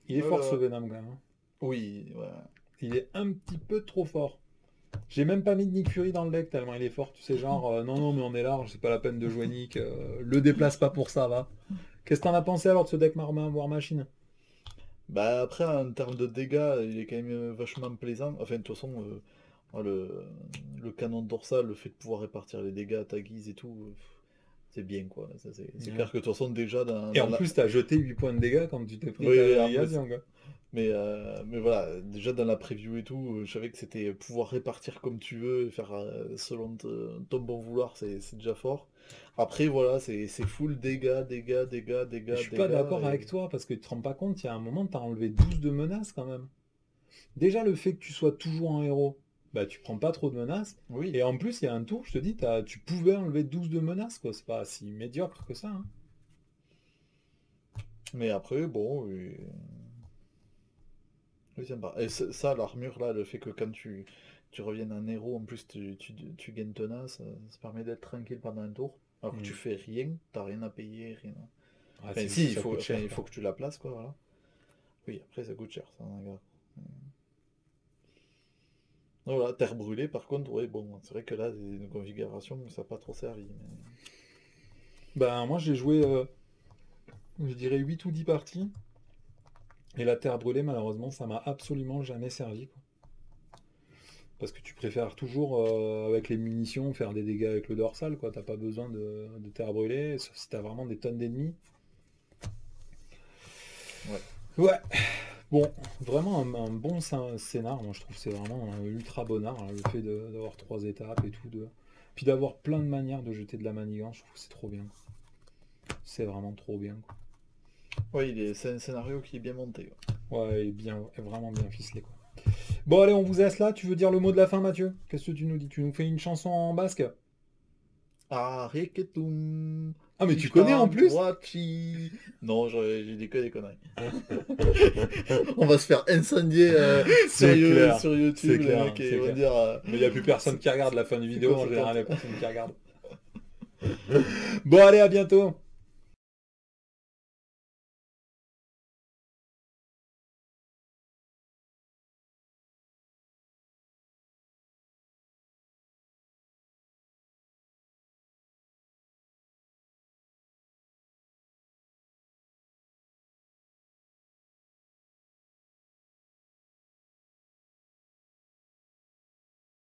Il est fort ce Voilà. Venom quand même. Hein. Oui, ouais. Il est un petit peu trop fort. J'ai même pas mis de Nick Fury dans le deck tellement il est fort. Tu sais, genre, non, non, mais on est large, c'est pas la peine de jouer Nick. Le déplace pas pour ça, va. Qu'est-ce que t'en as pensé alors de ce deck War Machine? Bah après, en termes de dégâts, il est quand même vachement plaisant. Enfin, de toute façon, le canon dorsal, le fait de pouvoir répartir les dégâts à ta guise et tout, c'est bien quoi. Ça, c'est Ouais. clair que de toute façon, déjà Et dans en la. plus, t'as jeté 8 points de dégâts quand tu t'es pris ta Oui, en plus. navigation, quoi. Mais voilà, déjà dans la preview et tout, je savais que c'était pouvoir répartir comme tu veux et faire selon ton bon vouloir, c'est déjà fort. Après, voilà, c'est full dégâts, dégâts, dégâts, Et je dégâts, suis pas dégâts. d'accord avec toi, parce que tu te rends pas compte, il y a un moment, t'as enlevé 12 de menaces quand même. Déjà, le fait que tu sois toujours un héros, bah tu prends pas trop de menaces. Oui, Et en plus, il y a un tour, je te dis, tu pouvais enlever 12 de menaces, quoi. C'est pas si médiocre que ça, hein. mais après, bon, oui, sympa. Et ça, l'armure, là, le fait que quand tu reviennes un héros, en plus tu gagnes tenace, ça permet d'être tranquille pendant un tour. Alors que tu Hmm. fais rien, t'as rien à payer, rien. Ah, Enfin, c'est juste si, que ça coûte enfin, cher, il quoi. faut que tu la places, quoi, voilà. Oui, après, ça coûte cher, ça, on est d'accord. Voilà, terre brûlée, par contre, ouais, bon, c'est vrai que là, c'est une configuration où ça n'a pas trop servi. Ben, moi, j'ai joué, je dirais 8 ou 10 parties. Et la terre brûlée, malheureusement, ça m'a absolument jamais servi, quoi. Parce que tu préfères toujours, avec les munitions, faire des dégâts avec le dorsal, quoi. T'as pas besoin de terre brûlée, sauf si t'as vraiment des tonnes d'ennemis. Ouais. Ouais, bon, vraiment un bon scénar, moi je trouve que c'est vraiment un ultra bonheur, hein, le fait d'avoir 3 étapes et tout, puis d'avoir plein de manières de jeter de la manigance, je trouve que c'est trop bien, quoi. C'est vraiment trop bien, quoi. Oui, c'est un scénario qui est bien monté. Ouais, et bien, et vraiment bien ficelé, quoi. Bon, allez, on vous laisse là, tu veux dire le mot de la fin, Mathieu? Qu'est-ce que tu nous dis? Tu nous fais une chanson en basque? Ah, Reketum, Ah, mais tu connais en Chishtan, plus? Wachi. Non, j'ai dit que des conneries. On va se faire incendier C'est clair, sur c'est YouTube, les clair, mecs, et ils c'est vont clair. dire Mais il n'y a plus personne qui regarde la fin de c'est vidéo, quoi en ce général, il tonte? n'y a personne qui regarde. Bon, allez, à bientôt!